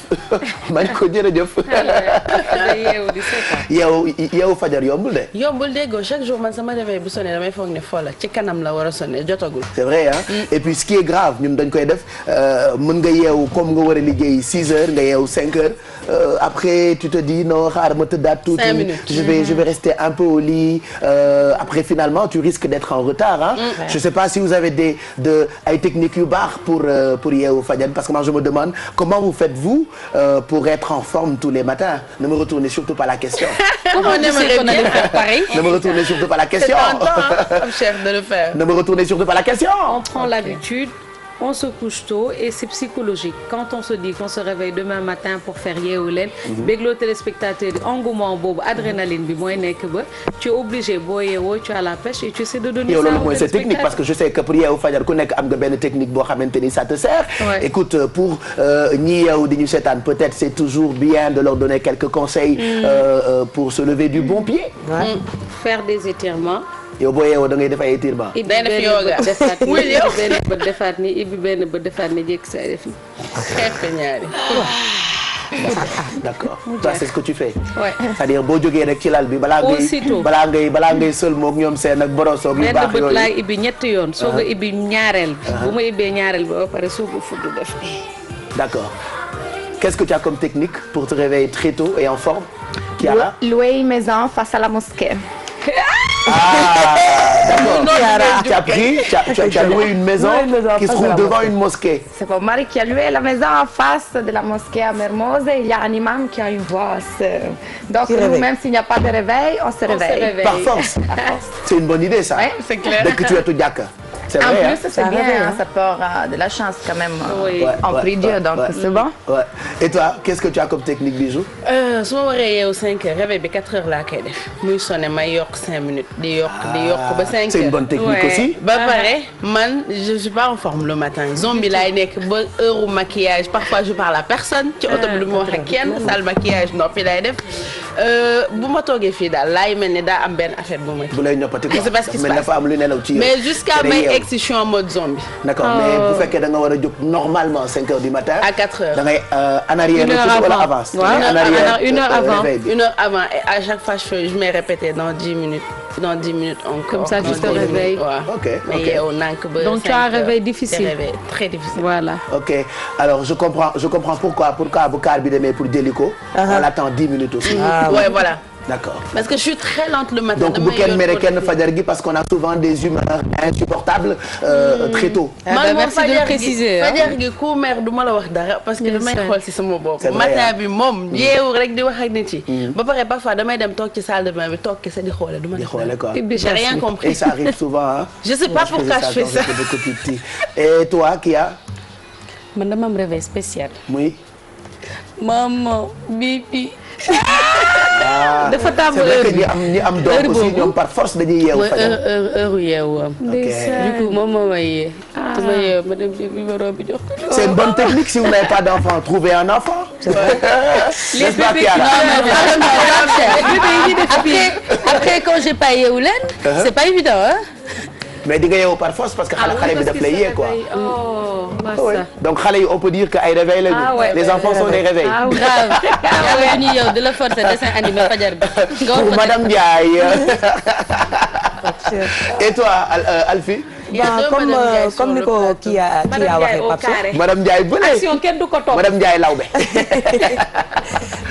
man ko jërëjëf. day yeewu di seetaan. yeewu fajar yombul de. yombul déggoo chaque jour man sama réveil bu sonné damay foog ne foo la ci kanam la war a sonné jotagul. c'est vrai hein et puis ce qui est grave ñun dañ koy def mën nga yeewu comme nga war a liggéey 6 heures nga yeewu 5 heures après tu te dis non xaar ma tëddaat tuuti. 5 minutes je vais rester un peu au lit après finalement tu risques d'être en retard hein. Je sais pas si vous avez ay techniques yu baax pour yeewu fajar parce que moi je me demande comment vous faites-vous pour être en forme tous les matins. Ne me retournez surtout pas la question. On aimerait bien faire pareil. Ne me retournez surtout pas la question. C'est tentant, cher, de le faire. Ne me retournez surtout pas la question. On prend l'habitude. On se couche tôt et c'est psychologique quand on se dit qu'on se réveille demain matin pour faire Yeewu Leen bégloo téléspectateurs yi engouement boobu adrénaline bi mooy nekk ba tu es obligé boo yeewoo tu as la pêche et tu essaies de donner ça aux loolu mooy c'est technique parce que je sais que pour yeewu fajar ku nekk am nga benn technique boo xamante ni ça te sert. Écoute pour ñi yeewu di ñu seetaan peut-être c'est toujours bien de leur donner quelques conseils pour se lever du bon pied. Faire des étirements. yow boo yeewoo da ngay def ay étirements. day def yoga benn bët defaat ni ibbi benn bët defaat ni jékki saa def ni. xeex ñaari. D'accord. Toi c'est ce que tu fais. Ouais. C'est-à-dire boo jógee rek ci lal bi balaa ngay sëlmoog ñoom seen ak borosoog yu baax yooyu. benn bët laay ibbi ñetti yoon. soo ko ibbi ñaareel bi. bu ma ibbee ñaareel bi ba pare soo ko fudd def. D'accord. Qu'est-ce que tu as comme technique pour te réveiller très tôt et en forme? Chiara? Louer une maison face à la mosquée. Ah, d'accord. Tu as loué une maison qui se trouve devant une mosquée. C'est mon mari qui a loué la maison en face de la mosquée à Mermoz et il y a un imam qui a une voix. Donc nous, même s'il n'y a pas de réveil, on se réveille. Par force. C'est une bonne idée ça. Oui, c'est clair. Dès que tu es tout jàkka. C'est vrai, en plus, c'est bien, ça porte de la chance quand même. Oui. On prie Dieu, donc c'est bon. Ouais. Et toi, qu'est-ce que tu as comme technique, Bijou? su ma waree yeewu 5 heures réveil bi 4 heures laa koy def muy sonné may yokk 5 minutes di yokk ba 5 heures. C'est une bonne technique aussi. ba pare man je suis pas en forme le matin zombie laay nekk ba heure maquillage parfois je parle à personne ci oto bi du ma wax ak kenn salle maquillage noppi laay def bu ma toogee fii daal laay mel ni daa am benn affaire bu ma. bu lay ñoppati quoi. c'est parce qu'il se passe. am lu nelaw ci yow. mais jusqu'à may egg si je suis en mode zombie. D'accord mais bu fekkee da nga war a jóg normalement 5 heures du matin. à 4 heures da ngay en arrière wala avance. Une heure avant et à chaque fois je m'ai répété dans 10 minutes encore. Comme ça tu te réveilles. Ouais. OK. Donc tu as un réveil difficile. Réveil très difficile. Voilà. OK. Alors je comprends pourquoi bu car bi demee pour jëli ko. On l'attend 10 minutes aussi. Ouais voilà. D'accord. Parce que je suis très lente le matin. Donc bu kenn mere kenn fajar gi parce qu'on a souvent des humeurs insupportables très tôt. Merci de le préciser. fajar gi ku mer du ma la wax dara parce que damay xool ci sama bopp. matin bi moom yeewu rek di wax ak nit yi. ba pare parfois damay dem toog ci salle de bain bi toog kese di xoole du ma def. J'ai rien compris. Et ça arrive souvent hein. Je sais pas pourquoi je fais ça. Et toi Kia? Man dama am réveil spécial. Oui. Maman bibi. dafa tàmbali c'est vrai que ñi am doom aussi ñoom par force dañuy yeewu fajar. heure yeewu am. Ok. Du coup moom moo may yee. su ma yeewu ma dem jël numéro bi jox ko. C'est une bonne technique si vous n'avez pas d'enfant, trouvez un enfant. Les bébés après quand j'ai pas yeewu leen. C'est pas évident hein. mais di nga yeewu par force parce que xale bi daf lay yee quoi. donc xale yi on peut dire que ay réveil lañu. Les enfants sont des réveils. grave yàlla bu ñu yow di la forcer dessin animé fajar bi. pour Madame Ndiaye. Et toi Alfie. comme ni ko kii a waxee Pape Madame Ndiaye bële action kenn du ko topp Madame Ndiaye Lawbe.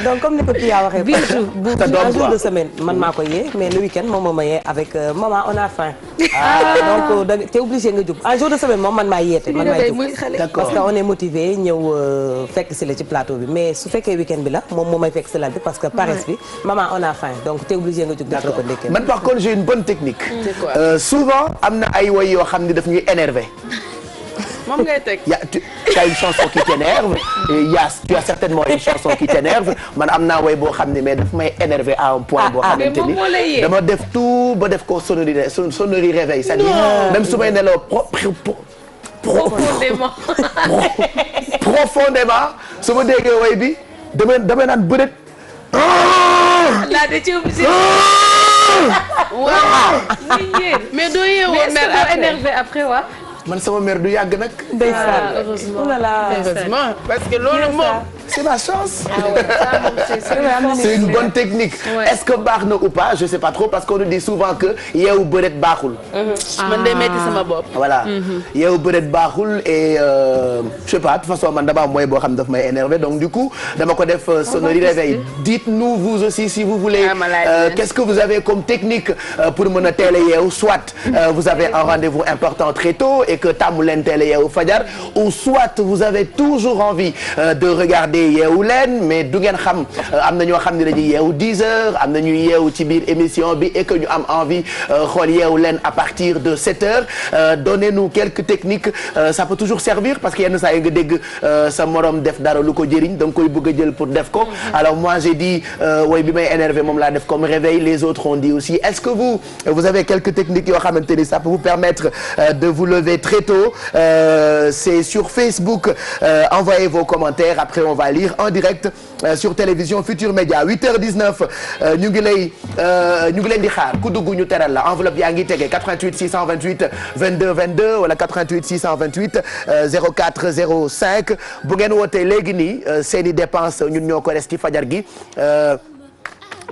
donc comme ni ko kii a waxee un jour de semaine man maa ko yee mais le week-end moom moo ma yee avec maman on a faim. donc da t'es obligé nga jóg un jour de semaine moom man maa yeete man maay jóg parce que on est motivé ñëw fekk si la ci plateau bi mais su fekkee week-end bi la moom moo may fekk si la bi parce que paresse bi maman on a faim donc t'es obligé nga jóg def la ko ndékkee. man par contre j'ai une bonne technique. souvent am na ay woy yoo xam ni daf ñuy énervé. moom ngay teg. Tu as une chanson qui t'énerve tu as certainement une chanson qui t'énerve man am naa woy boo xam ne mais daf may énervé à un point boo xamante ni dama def tout ba def ko sonnerie réveil c'est-à-dire même su may nelaw profondément su ma déggee woy bi damay naan bëreet. laa de ci mais doo yeewoo mer énervé après wa man sama mère du yàgg nag. heureusement heureusement parce que loolu moom c'est ma chance. C'est une bonne technique. Est-ce que baax na ou pas je sais pas trop parce qu'on nous dit souvent que yeewu bëreet baaxul. man day metti sama bopp. voilà yeewu bëreet baaxul et je sais pas de toute façon man dama am mooy boo xam daf may énervé donc du coup dama ko def sonnerie réveil. Dites-nous vous aussi si vous voulez qu'est-ce que vous avez comme technique pour mën a teel a yeewu soit vous avez un rendez-vous important très tôt et que tàmmu leen teel a yeewu fajar ou soit vous avez toujours envie de regarder yeewu leen mais du ngeen xam am na ñoo xam ne dañuy yeewu 10 heures am na ñuy yeewu ci biir émission bi et que ñu am envie xool yeewu leen à partir de 7 heures donnez-nous quelques techniques ça peut toujours servir parce que yenn saa yi nga dégg sa morom def dara lu ko jëriñ da nga koy bëgg a jël pour def ko alors moi j'ai dit woy bi may énervé moom laa def comme réveil les autres ont dit aussi est-ce que vous avez quelques techniques yoo xamante ni ça peut vous permettre de vous lever très tôt c'est sur Facebook envoyez vos commentaires après on va lire en direct sur télévision Futur Média 8h19 ñu ngi leen di xaar ku dugg ñu teral la enveloppe yaa ngi tege 88 628 22 22 wala 88 628 04 05 bu ngeen wootee léegi nii seeni dépense ñun ñoo ko res ci fajar gi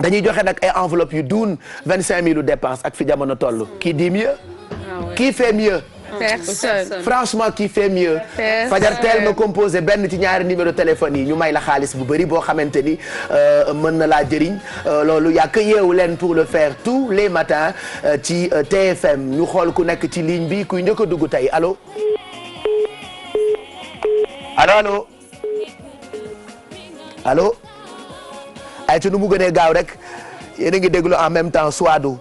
dañuy joxe nag ay enveloppe yu duun 25000 dépense ak fi jamono toll qui dit mieux qui fait mieux personne franchement qui fait mieux fajar teel nga composé benn ci ñaari numéro téléphone yi ñu may la xaalis bu bëri boo xamante ni mën na laa jëriñ loolu y'a que yeewu leen pour le faire tous les matins ci TFM ñu xool ku nekk ci ligne bi kuy njëkk a dugg tey allo allo allo ay ci nu mu gënee gaaw rek yéen a ngi déglu en même temps Suadu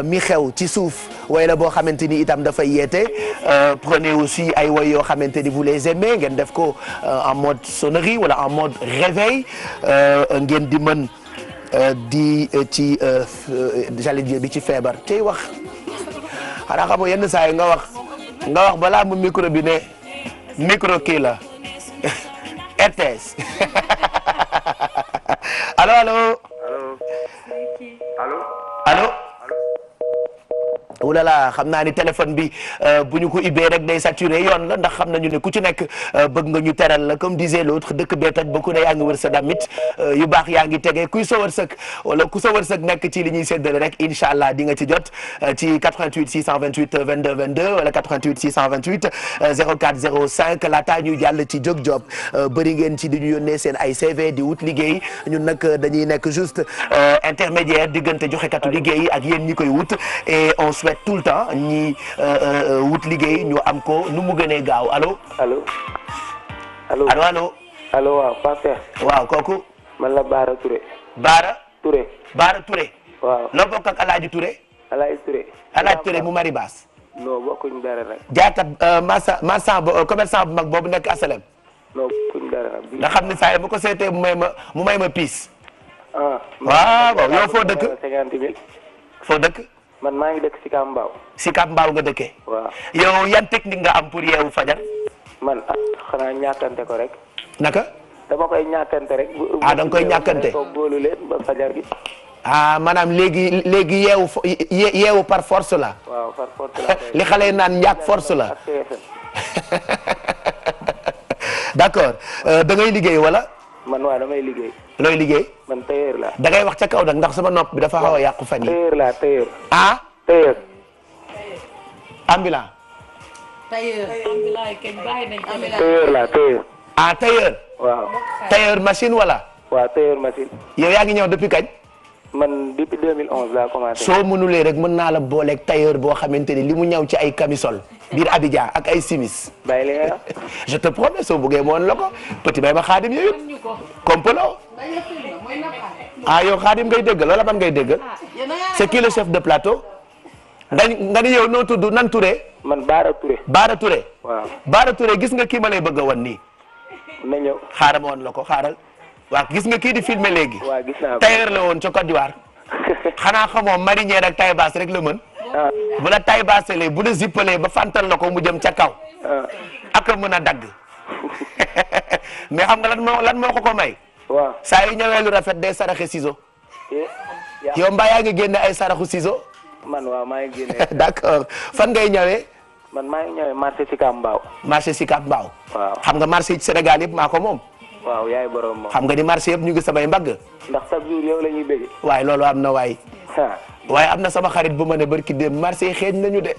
mi xew ci suuf woy la boo xamante ni itam dafay yeete prenez aussi ay woy yoo xamante ni vous les aimez ngeen def ko en mode sonnerie wala en mode réveil ngeen di mën di ci j'allais dire di ci feebar tey wax xanaa xamoo yenn saa yi nga wax balaa mu micro bi ne micro kii la RTS allo allo allo allo oulala xam naa ni téléphone bi bu ñu ko ubbee rek day saturé yoon la ndax xam nañu ne ku ci nekk bëgg nga ñu teral la comme disait l'autre dëkk bee toj ba ku ne yaa ngi wër sa damit yu baax yaa ngi tege kuy sa wërsëg wala ku sa wërsëg nekk ci li ñuy séddale rek incha allah di nga ci jot ci 88 628 22 22 wala 88 628 04 05 laataa ñuy jàll ci jóg job bëri ngeen ci di ñu yónnee seen ay CV di wut liggéey ñun nag dañuy nekk juste intermédiaire diggante joxekatu liggéey ak yéen ñi koy wut et on souhaite tout le temps ñi wut liggéey ñu am ko nu mu gënee gaaw allo. allo. allo allo allo. allo waaw Pape. waaw kooku. man la Baara Touré. Baara. Touré. Baara Touré. waaw loo bokk ak Alaaji Touré. Alaaji Touré. Alaaji Touré mu mari baas. non bokkuñ dara nag. jaaykat marchand commerçant bu mag boobu nekk asalem. non bokkuñ dara nag. nga xam ne saa yi bu ko seetee mu may ma piis. ah. waaw yow foo dëkk. 50 000. foo dëkk. man maa ngi dëkk Sicap Mbao. Sicap Mbao nga dëkkee. waaw yow yan technique nga am pour yeewu fajar. man xanaa ñàkkante ko rek. naka. dama koy ñàkkante rek. da nga koy ñàkkante. ko boolu leen ba fajar gi. maanaam léegi yeewu par force la. waaw par force la li xale yi naan ñàkk force la. d'accord da ngay liggéey wala. man waaw damay liggéey. looy liggéey. man tailleur la. da ngay wax ca kaw nag ndax sama nopp bi dafa xaw a yàqu fan yi. tailleur la tailleur. ah. tailleur. ambulant. tailleur. tailleur la tailleur. ah tailleur. waaw. tailleur machine wala. waaw tailleur machine. yow yaa ngi ñëw depuis kañ. man depuis 2011 laa commencé. soo mënulee rek mën naa la booleeg tailleur boo xamante ni li mu ñëw ci ay camisole biir Abidjan ak ay simis. bàyyi li nga je te promets soo bëggee moon la ko petit bay ma xaadim yooyu komplo ah yow xaadim ngay dégg loola man ngay dégg c'est qui le chef de plateau nga ni yow noo tudd nan Touré. man Baara Touré. Baara Touré. waaw Baara Touré gis nga kii ma lay bëgg a wan nii. na ñëw xaaral ma woon la ko xaaral waaw gis nga kii di filmer léegi. waaw gis naa ko tailleur la woon ca Côte d'Ivoire. xanaa xamoo marinière ak taille basse rek la mën. bu la taille basse lee bu la zippalee ba fantal la ko mu jëm ca kaw. ak a mën a dagg. mais xam nga lan moo ko may. waaw saa yu ñëwee lu rafet day saraxe ciseau. yow mbaa yaa ngi génne ay saraxu ciseau. man waaw maa ngi génne. d'accord fan ngay ñëwee. man maa ngi ñëwee marché Sicap Mbao. marché Sicap Mbao. waaw xam nga marché yi Sénégal yëpp maa ko moom. waaw yaay borom moom. xam nga ni marché yëpp ñu ngi samay mbagg. ndax chaque jour yow la ñuy bëgg. waaye loolu am na waay. waaye am na sama xarit bu ma ne barki dem marché yi xeeñ nañu de.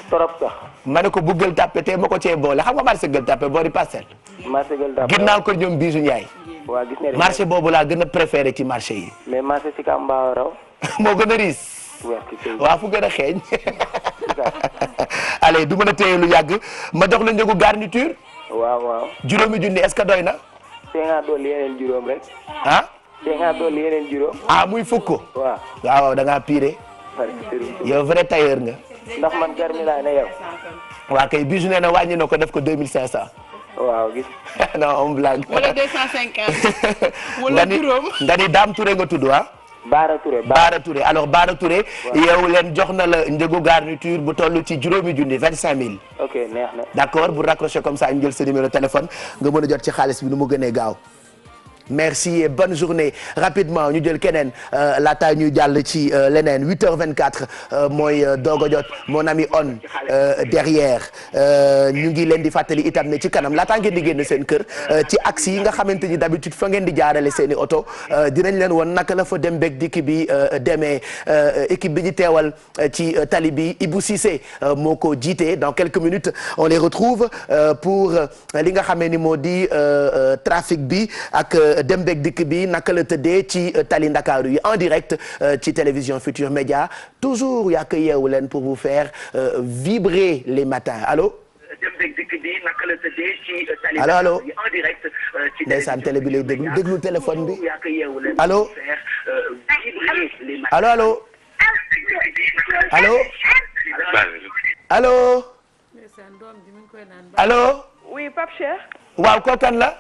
trop sax. ma ne ko bu Gueule Tapée te ma ko cee boole xam nga marché Gueule Tapée boori Parcelles. marché Gueule Tapée ginnaaw ko ñoom Bijou Ndiaye. waaw gis nga marché boobu laa gën a préféré ci marché yi. mais marché Sicap Mbao raw. moo gën a riis. waaw fu gën a xeeñ. allez du mën a téye lu yàgg ma jox la njëgu garniture. waaw. juróomi junni est-ce que doy na. tey nga dolli yeneen juróom rek. ah. tey nga dolli yeneen juróom. ah muy fukk. waaw da ngaa piré. yow vrai tailleur nga. ndax man garmi laa ne yow. waa kay Bijou nee na wàññi na ko def ko 2500. waaw gis. non on blague. wala 250. wala juróom nga ni Dame Touré nga tudd ah. Baara Touré. Baara Touré alors Baara Touré. yow leen jox na la njëgu garniture bu toll ci juróomi junni 25000. ok neex na. d'accord bu raccrocher comme ça ñu jël sa numéro téléphone nga mën a jot ci xaalis bi nu mu gënee gaaw. merci et bonne journée rapidement ñu jël keneen laata ñuy jàll ci leneen 8h24 mooy doog a jot mon ami on derrière ñu ngi leen di fàttali itam ne ci kanam laataa ngeen di génn seen kër ci axe yi nga xamante ni d'habitude fa ngeen di jaarale seen i oto dinañ leen woon naka la fa dem beeg dikk bi demee équipe bi ñu teewal ci tali bi Ibou Cissé moo ko jiite dans quelques minutes on les retrouve pour li nga xamee ni moo di trafic bi ak dem beeg dikk bi naka la tëddee ci tali Ndakaaru yi en direct ci télévision Futur Média toujours yaa ko yeewu leen pour vous faire vibrer les matins allo. dem beeg dikk bi naka la tëddee ci tali Ndakaaru yi en direct ci ndeysaan télé bi lay déglu téléphone bi allo. allo. allo. allo. oui Pape Cheikh. waaw kooku kan la.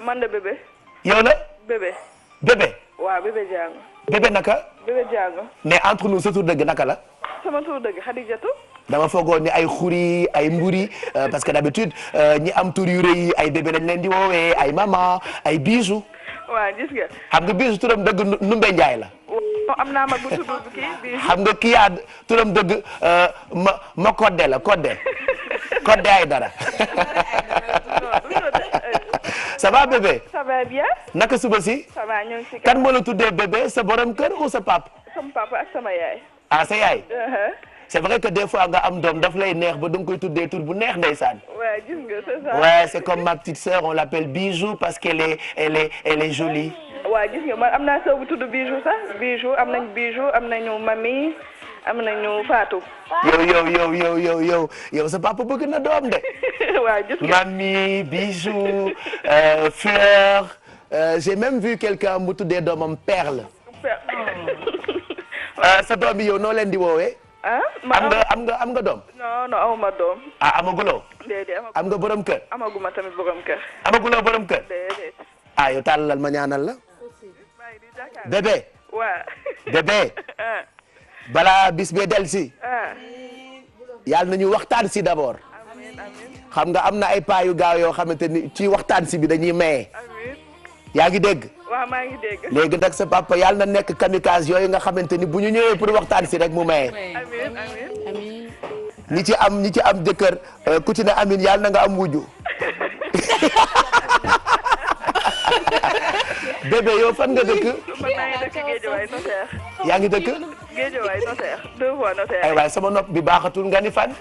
man de bébé. yow la. bébé. bébé. waaw bébé Diang. bébé naka. bébé Diang. mais entre nous sa tur dëgg naka la. sama tur dëgg Khadijatou. dama foogoon ni ay xuri ay mburi parce que d'habitude ñi am tur yu rëy ay bébé lañ leen di woowee ay maman ay Bijou. waaw gis nga. xam nga Bijou turam dëgg Numbe Njaay la. am naa mag bu tudd kii Bijou. xam nga kii yaa turam dëgg ma Codé la Codé ay dara. ça va bébé. ça va bien. naka suba si. ça va ñoo ngi si kan moo la tuddee bébé sa borom kër ou sa papa. sama papa ak sama yaay. ah sa yaay. c'est vrai que des fois nga am doom daf lay neex ba da nga koy tuddee tur bu neex ndeysaan. ouais gis nga c'est ça. ouais c'est comme ma petite sœur on l'appelle Bijou parce qu'elle est jolie. ouais gis nga man am naa sœur bu tudd Bijou sax Bijou am nañ Bijou am nañu mami am nañu Fatou. yow sa papa bëgg na doom de. waaw gis nga mami Bijou Fleur j'ai même vu quelqu'un mu tuddee doomam Perle. sa doom bi yow noo leen di woowee. ah am nga doom. non awuma doom. ah amaguloo. déedéet am nga borom kër. amaguma tamit borom kër. amaguloo borom kër. déedéet. ah yow tàllal ma ñaanal la. bébé. waaw. bébé. balaa bis bee del si. yàlla nañu waxtaan si d'abord. xam nga am na ay paa yu gaaw yoo xamante ni ci waxtaan si bi dañuy maye. yaa ngi dégg. waaw maa ngi dégg. léegi nag sa papa yàlla na nekk kamikaze yooyu nga xamante ni bu ñu ñëwee pour waxtaan si rek mu maye. amiin. ñi ci am jëkkër ku ci ne amin yàlla na nga am wujju. bébé yow fan nga dëkk. man maa ngi dëkk Guédiawaye notaire. yaa ngi dëkk. Guédiawaye notaire 2 voies notaire. ay waay sama nopp bi baaxatul nga ni fan.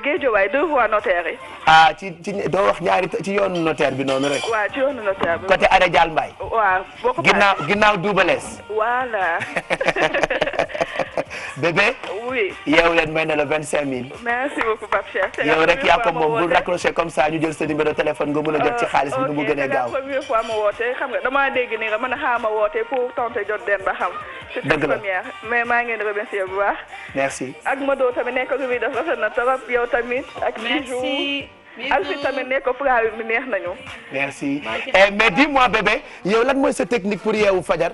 Guédiawaye 2 voies notaire yi. ah ci doo wax ñaari ci yoonu notaire bi noonu rek. waaw ci yoonu notaire bi. côté Arrêt Dial Mbaye. waaw boo ko ginnaaw Doubales. voilà. bébé. oui. yeewu leen may na la 25000. merci beaucoup Pape Cheikh. yow rek yaa ko moom bul raccrocher comme ça ñu jël sa numéro téléphone nga mën a jot ci xaalis bi nu mu gënee gaaw. ok c'est la première fois ma woote xam nga damaa dégg ni nga mën a xaar ma woote pour tenter jot den ba xam. c'est la première mais maa ngi leen di remercier bu baax. merci. ak Mado tamit nekk ko bi def rafet na trop yow tamit. ak Bijou Alfi tamit nekk ko fra bi neex nañu. merci mais dis-moi bébé yow lan mooy sa technique pour yeewu fajar.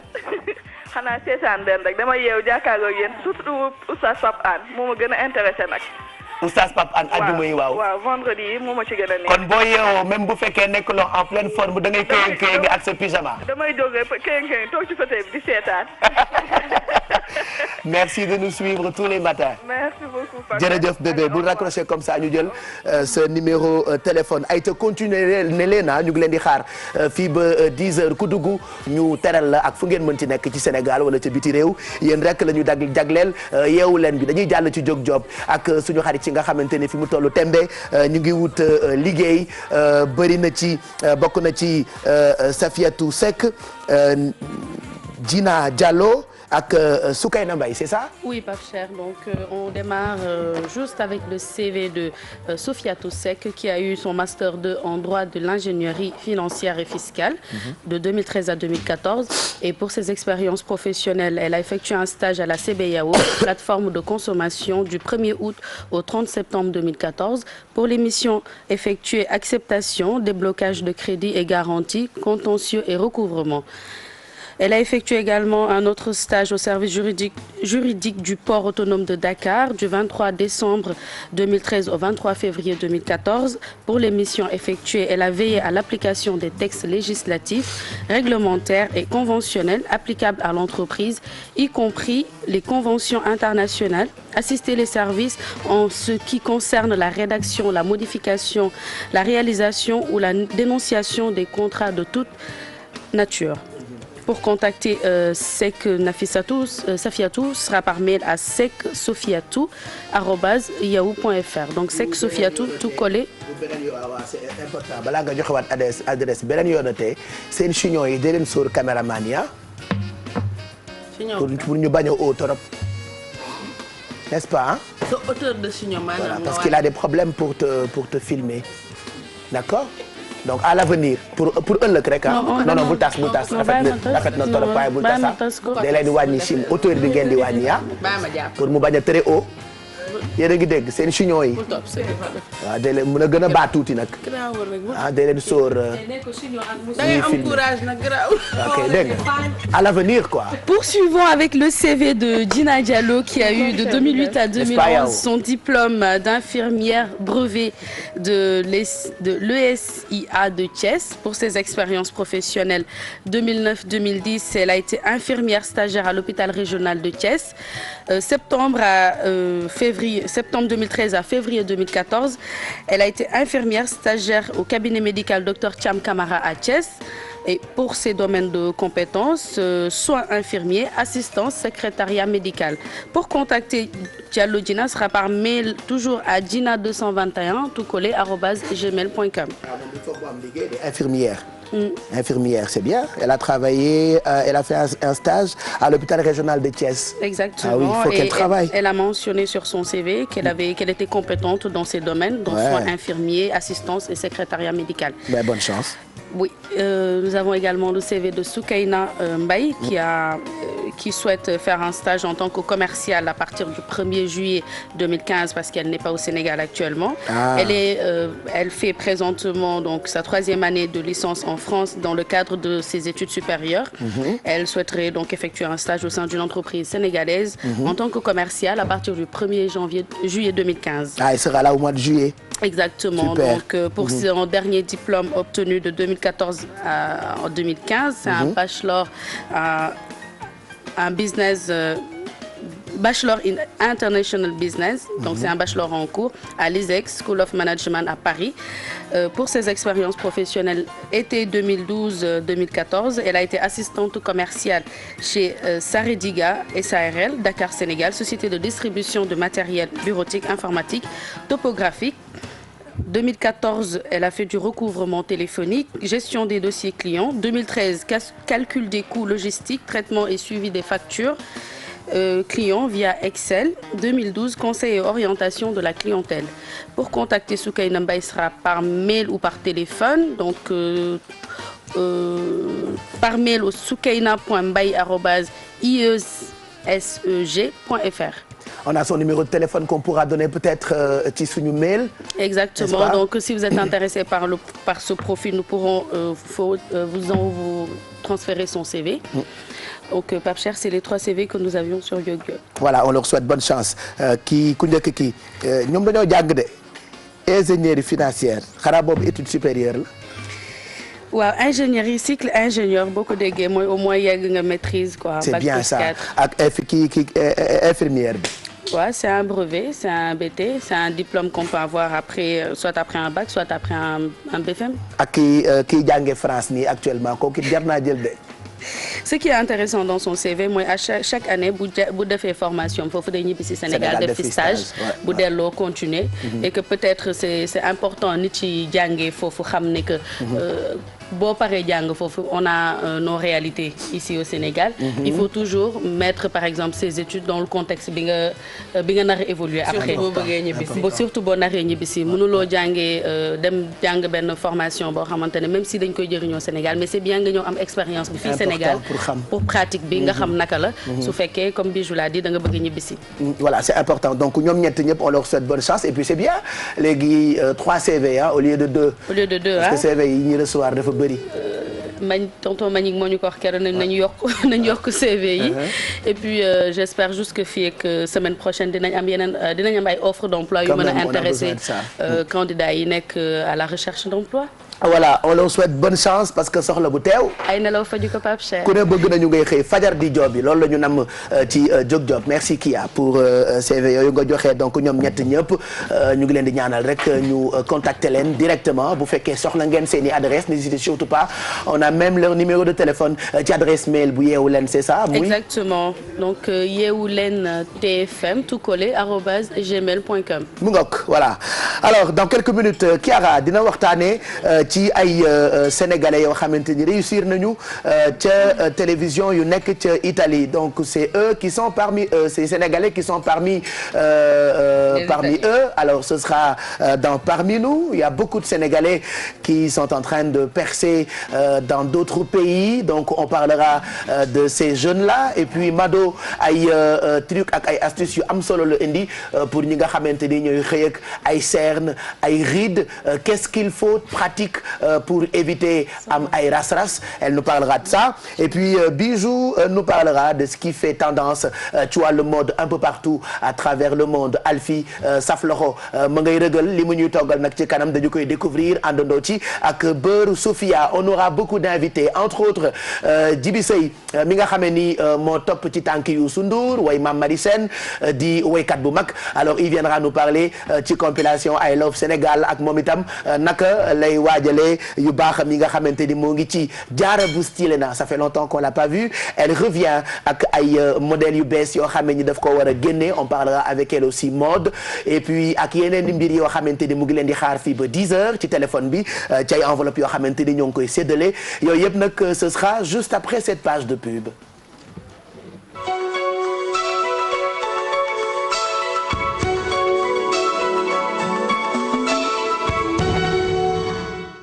xanaa seetaan den rek dama yeewu jàkkaarloo yéen surtout Oustaz Pape Hann moo ma gën a intéressé nag. Oustaz Pape Hann àjjuma yi waaw. waaw vendredi yi moo ma ci gën a neex. kon boo yeewoo même bu fekkee nekkuloo en pleine forme da ngay këyang ak sa pyjama. damay jógee këyang toog ci fauteuil bi di seetaan. merci de nous suivre tous les matins. merci beaucoup. jërëjëf bébé bul raccrocher comme ça ñu jël sa numéro téléphone ay te continuer ne leen ñu ngi leen di xaar fii ba 10h ku dugg ñu teral la ak fu ngeen mën ci nekk ci Sénégal wala ca biti réew yéen rek la ñu jagleel yeewu leen bi dañuy jàll ci jóg job ak suñu xarit ci nga xamante ne fi mu tollu tembe ñu ngi wut liggéey bëri na ci bokk na ci Safiatou Seck Djina Diallo ak Soukayna Mbaye, c'est ça? Oui, Pape Cheikh. Donc, on démarre juste avec le CV de Sofiatou Seck, qui a eu son Master 2 en droit de l'ingénierie financière et fiscale de 2013 à 2014. Et pour ses expériences professionnelles, elle a effectué un stage à la CBAO, plateforme de consommation, du 1er août au 30 septembre 2014. Pour les missions effectuées, acceptation, déblocage de crédit et garantie, contentieux et recouvrement. Elle a effectué également un autre stage au service juridique du port autonome de Dakar du 23 décembre 2013 au 23 février 2014. Pour les missions effectuées, elle a veillé à l'application des textes législatifs, réglementaires et conventionnels applicables à l'entreprise, y compris les conventions internationales, assister les services en ce qui concerne la rédaction, la modification, la réalisation ou la dénonciation des contrats de toute nature. Pour contacter Seck Safiatou sera par mail à secsofiatou@yahoo.fr. Donc Seck Sofiatou tout collé. C'est important balaa nga joxewaat adresse beneen yoonatee seen chignon yi di leen sóor caméraman ya pour ñu bañ a oo trop n'est-ce pas? sa hauteur de chignon maanaam parce qu'il a des problèmes pour te filmer, d'accord? donc à l'avenir pour ëllëg rek ah. non bul tas rafet na trop waaye bul tas da leen di wàññi sim hauteur bi ngeen di wàññi ah. pour mu bañ a très haut. yéen a ngi dégg seen chignon yi. waaw day leen mën a gën a baat tuuti nag. ah day leen sóor. ok dégg nga à l'avenir quoi. Poursuivons avec le CV de Djina Diallo qui a eu de 2008 à 2011 son diplôme d'infirmière brevet de l'ESIA de Thiès. Pour ses expériences professionnelles 2009-2010, elle a été infirmière stagiaire à l'hôpital régional de Thiès. Septembre 2013 à février 2014, elle a été infirmière stagiaire au cabinet médical Dr Thiam Camara à Thiès. Et pour ses domaines de compétences, soins infirmiers, assistance, secrétariat médical. Pour contacter Diallo Djina sera par mail toujours à djina221 tout collé @gmail.com. Infirmière. Infirmière, c'est bien. Elle a travaillé, elle a fait un stage à l'hôpital régional de Thiès. Exactement. Ah oui, il faut qu'elle travaille. Elle a mentionné sur son CV qu'elle était compétente dans ces domaines, donc soins infirmiers, assistance et secrétariat médical. Ben, bonne chance. Oui, nous avons également le CV de Soukayna Mbaye qui souhaite faire un stage en tant que commercial à partir du 1er juillet 2015 parce qu'elle n'est pas au Sénégal actuellement. Elle fait présentement donc sa 3e année de licence en France dans le cadre de ses études supérieures. Elle souhaiterait donc effectuer un stage au sein d'une entreprise sénégalaise en tant que commercial à partir du 1er juillet 2015. Ah, elle sera là au mois de juillet. Exactement. Super. Donc pour son dernier diplôme obtenu de 2014 en 2015, c'est un bachelor, un business bachelor in International Business, donc c'est un bachelor en cours à l'ISEC, School of Management à Paris. Pour ses expériences professionnelles, été 2012-2014, elle a été assistante commerciale chez Sarediga SARL, Dakar, Sénégal, société de distribution de matériel bureautique, informatique, topographique. 2014, elle a fait du recouvrement téléphonique, gestion des dossiers clients. 2013, calcul des coûts logistiques, traitement et suivi des factures clients via Excel. 2012, conseil et orientation de la clientèle. Pour contacter Soukaina Mbaye sera par mail ou par téléphone. Donc, par mail au soukaina.mbaye@ieseg.fr. On a son numéro de téléphone qu'on pourra donner peut-être ci suñu mail. Exactement. Donc si vous êtes intéressé par ce profil, nous pourrons vous transférer son CV. Donc Pape Cheikh, c'est les 3 CV que nous avions sur Yog Yog. Voilà, on leur souhaite bonne chance. Kii ku njëkk kii ñoom dañoo jàng de ingénierie financière xanaa boobu étude supérieure la. waaw ingénierie cycle ingénieur boo ko déggee mooy au moins yegg nga maîtrise quoi. C'est bien ça ak kii infirmière bi. Ouais, c'est un brevet, c'est un BT, c'est un diplôme qu'on peut avoir après, soit après un bac, soit après un BFM. ak kii jàngee France nii actuellement kooku jar naa jël de. Ce qui est intéressant dans son CV mooy à chaque année bu defee formation foofu day ñibbi si Sénégal def fi stage bu delloo continuer et que peut-être c'est important nit yi jàngee foofu xam ne que boo paree jàng foofu on a nos réalités ici au Sénégal. Il faut toujours mettre par exemple ses études dans le contexte bi nga nar a évoluer après. Surtout boo naree ñibbisi mënuloo jàngee dem jàng benn formation boo xamante ne même si dañ koy jëriñoo Sénégal mais c'est bien nga ñëw am expérience bi fii Sénégal pour pratique bi nga xam naka la. su fekkee comme Bijou l'a dit da nga bëgg ñibbisi. Voilà, c'est important donc ñoom ñett ñëpp on leur souhaite bonne chance et puis c'est bien léegi 3 CV au lieu de 2. Au lieu de 2 parce que CV yi ñuy recevoir dafa bëri. Tonton Manick moo ñu ko wax keroog nañu yokk CV yi. Et puis j'espère juste que fii ak semaine prochaine dinañ am ay offres d'emploi yu mën a intéresser candidats yi nekk à la recherche d'emploi. Voilà, on leur souhaite bonne chance parce que soxla bu teew. ay nelaw faju ko Pape Cheikh. ku ne bëgg nañu ngay xëy fajar di job bi loolu la ñu nam ci Jóg Job merci Kia pour CV yooyu nga joxe donc ñoom ñett ñëpp ñu ngi leen di ñaanal rek ñu contacter leen directement bu fekkee soxla ngeen seeni adresse n'hésitez surtout pas on a même leur numéro de téléphone ci adresse mail bu Yeewu Leen c'est ça. Exactement donc Yeewu Leen TFM tout collé @gmail.com. mu ngoog voilà alors dans quelques minutes Kiara dina waxtaanee. ci ay sénégalais yoo xamante ni réussir nañu ca télévision yu nekk ca Italie donc c'est eux qui sont parmi eux ces sénégalais qui sont parmi eux alors ce sera dans parmi nous il y a beaucoup de sénégalais qui sont en train de percer dans d'autres pays donc on parlera de ces jeunes là et puis Mado ay trucs ak ay astuces yu am solo la indi pour ñi nga xamante ni ñooy xëy ak ay cernes ay rides qu'est-ce qu'il faut pratique pour éviter am ay ras-ras elle nous parlera de ça et puis Bijou nous parlera de ce qui fait tendance ci wàllu mode un peu partout à travers le monde Alfie saf loxo ma ngay rëgal li mu ñuy toggal nag ci kanam dañu koy découvrir àndandoo ci ak beurre Sofia on aura beaucoup d'invités entre autres Djibi Sey mi nga xamee ni moo topp ci tànk Youssou Ndour way Mame Marie Sène di waykat bu mag alors il viendra nous parler ci compilation I Love Sénégal ak moom itam naka lay waajale yu baaxam yi nga xamante ni moo ngi ci jaara bu stylé na ça fait longtemps qu'on l'a pas vu elle revient ak ay modèles yu bees yoo xam ni daf ko war a génne on parlera avec elle aussi mode et puis ak yeneen di mbir yoo xamante ni mu ngi leen di xaar fii ba 10 heures ci téléphone bi ci ay enveloppe yoo xamante ni ñoo ngi koy séddale yooyu yëpp nag ce sera juste après cette page de pub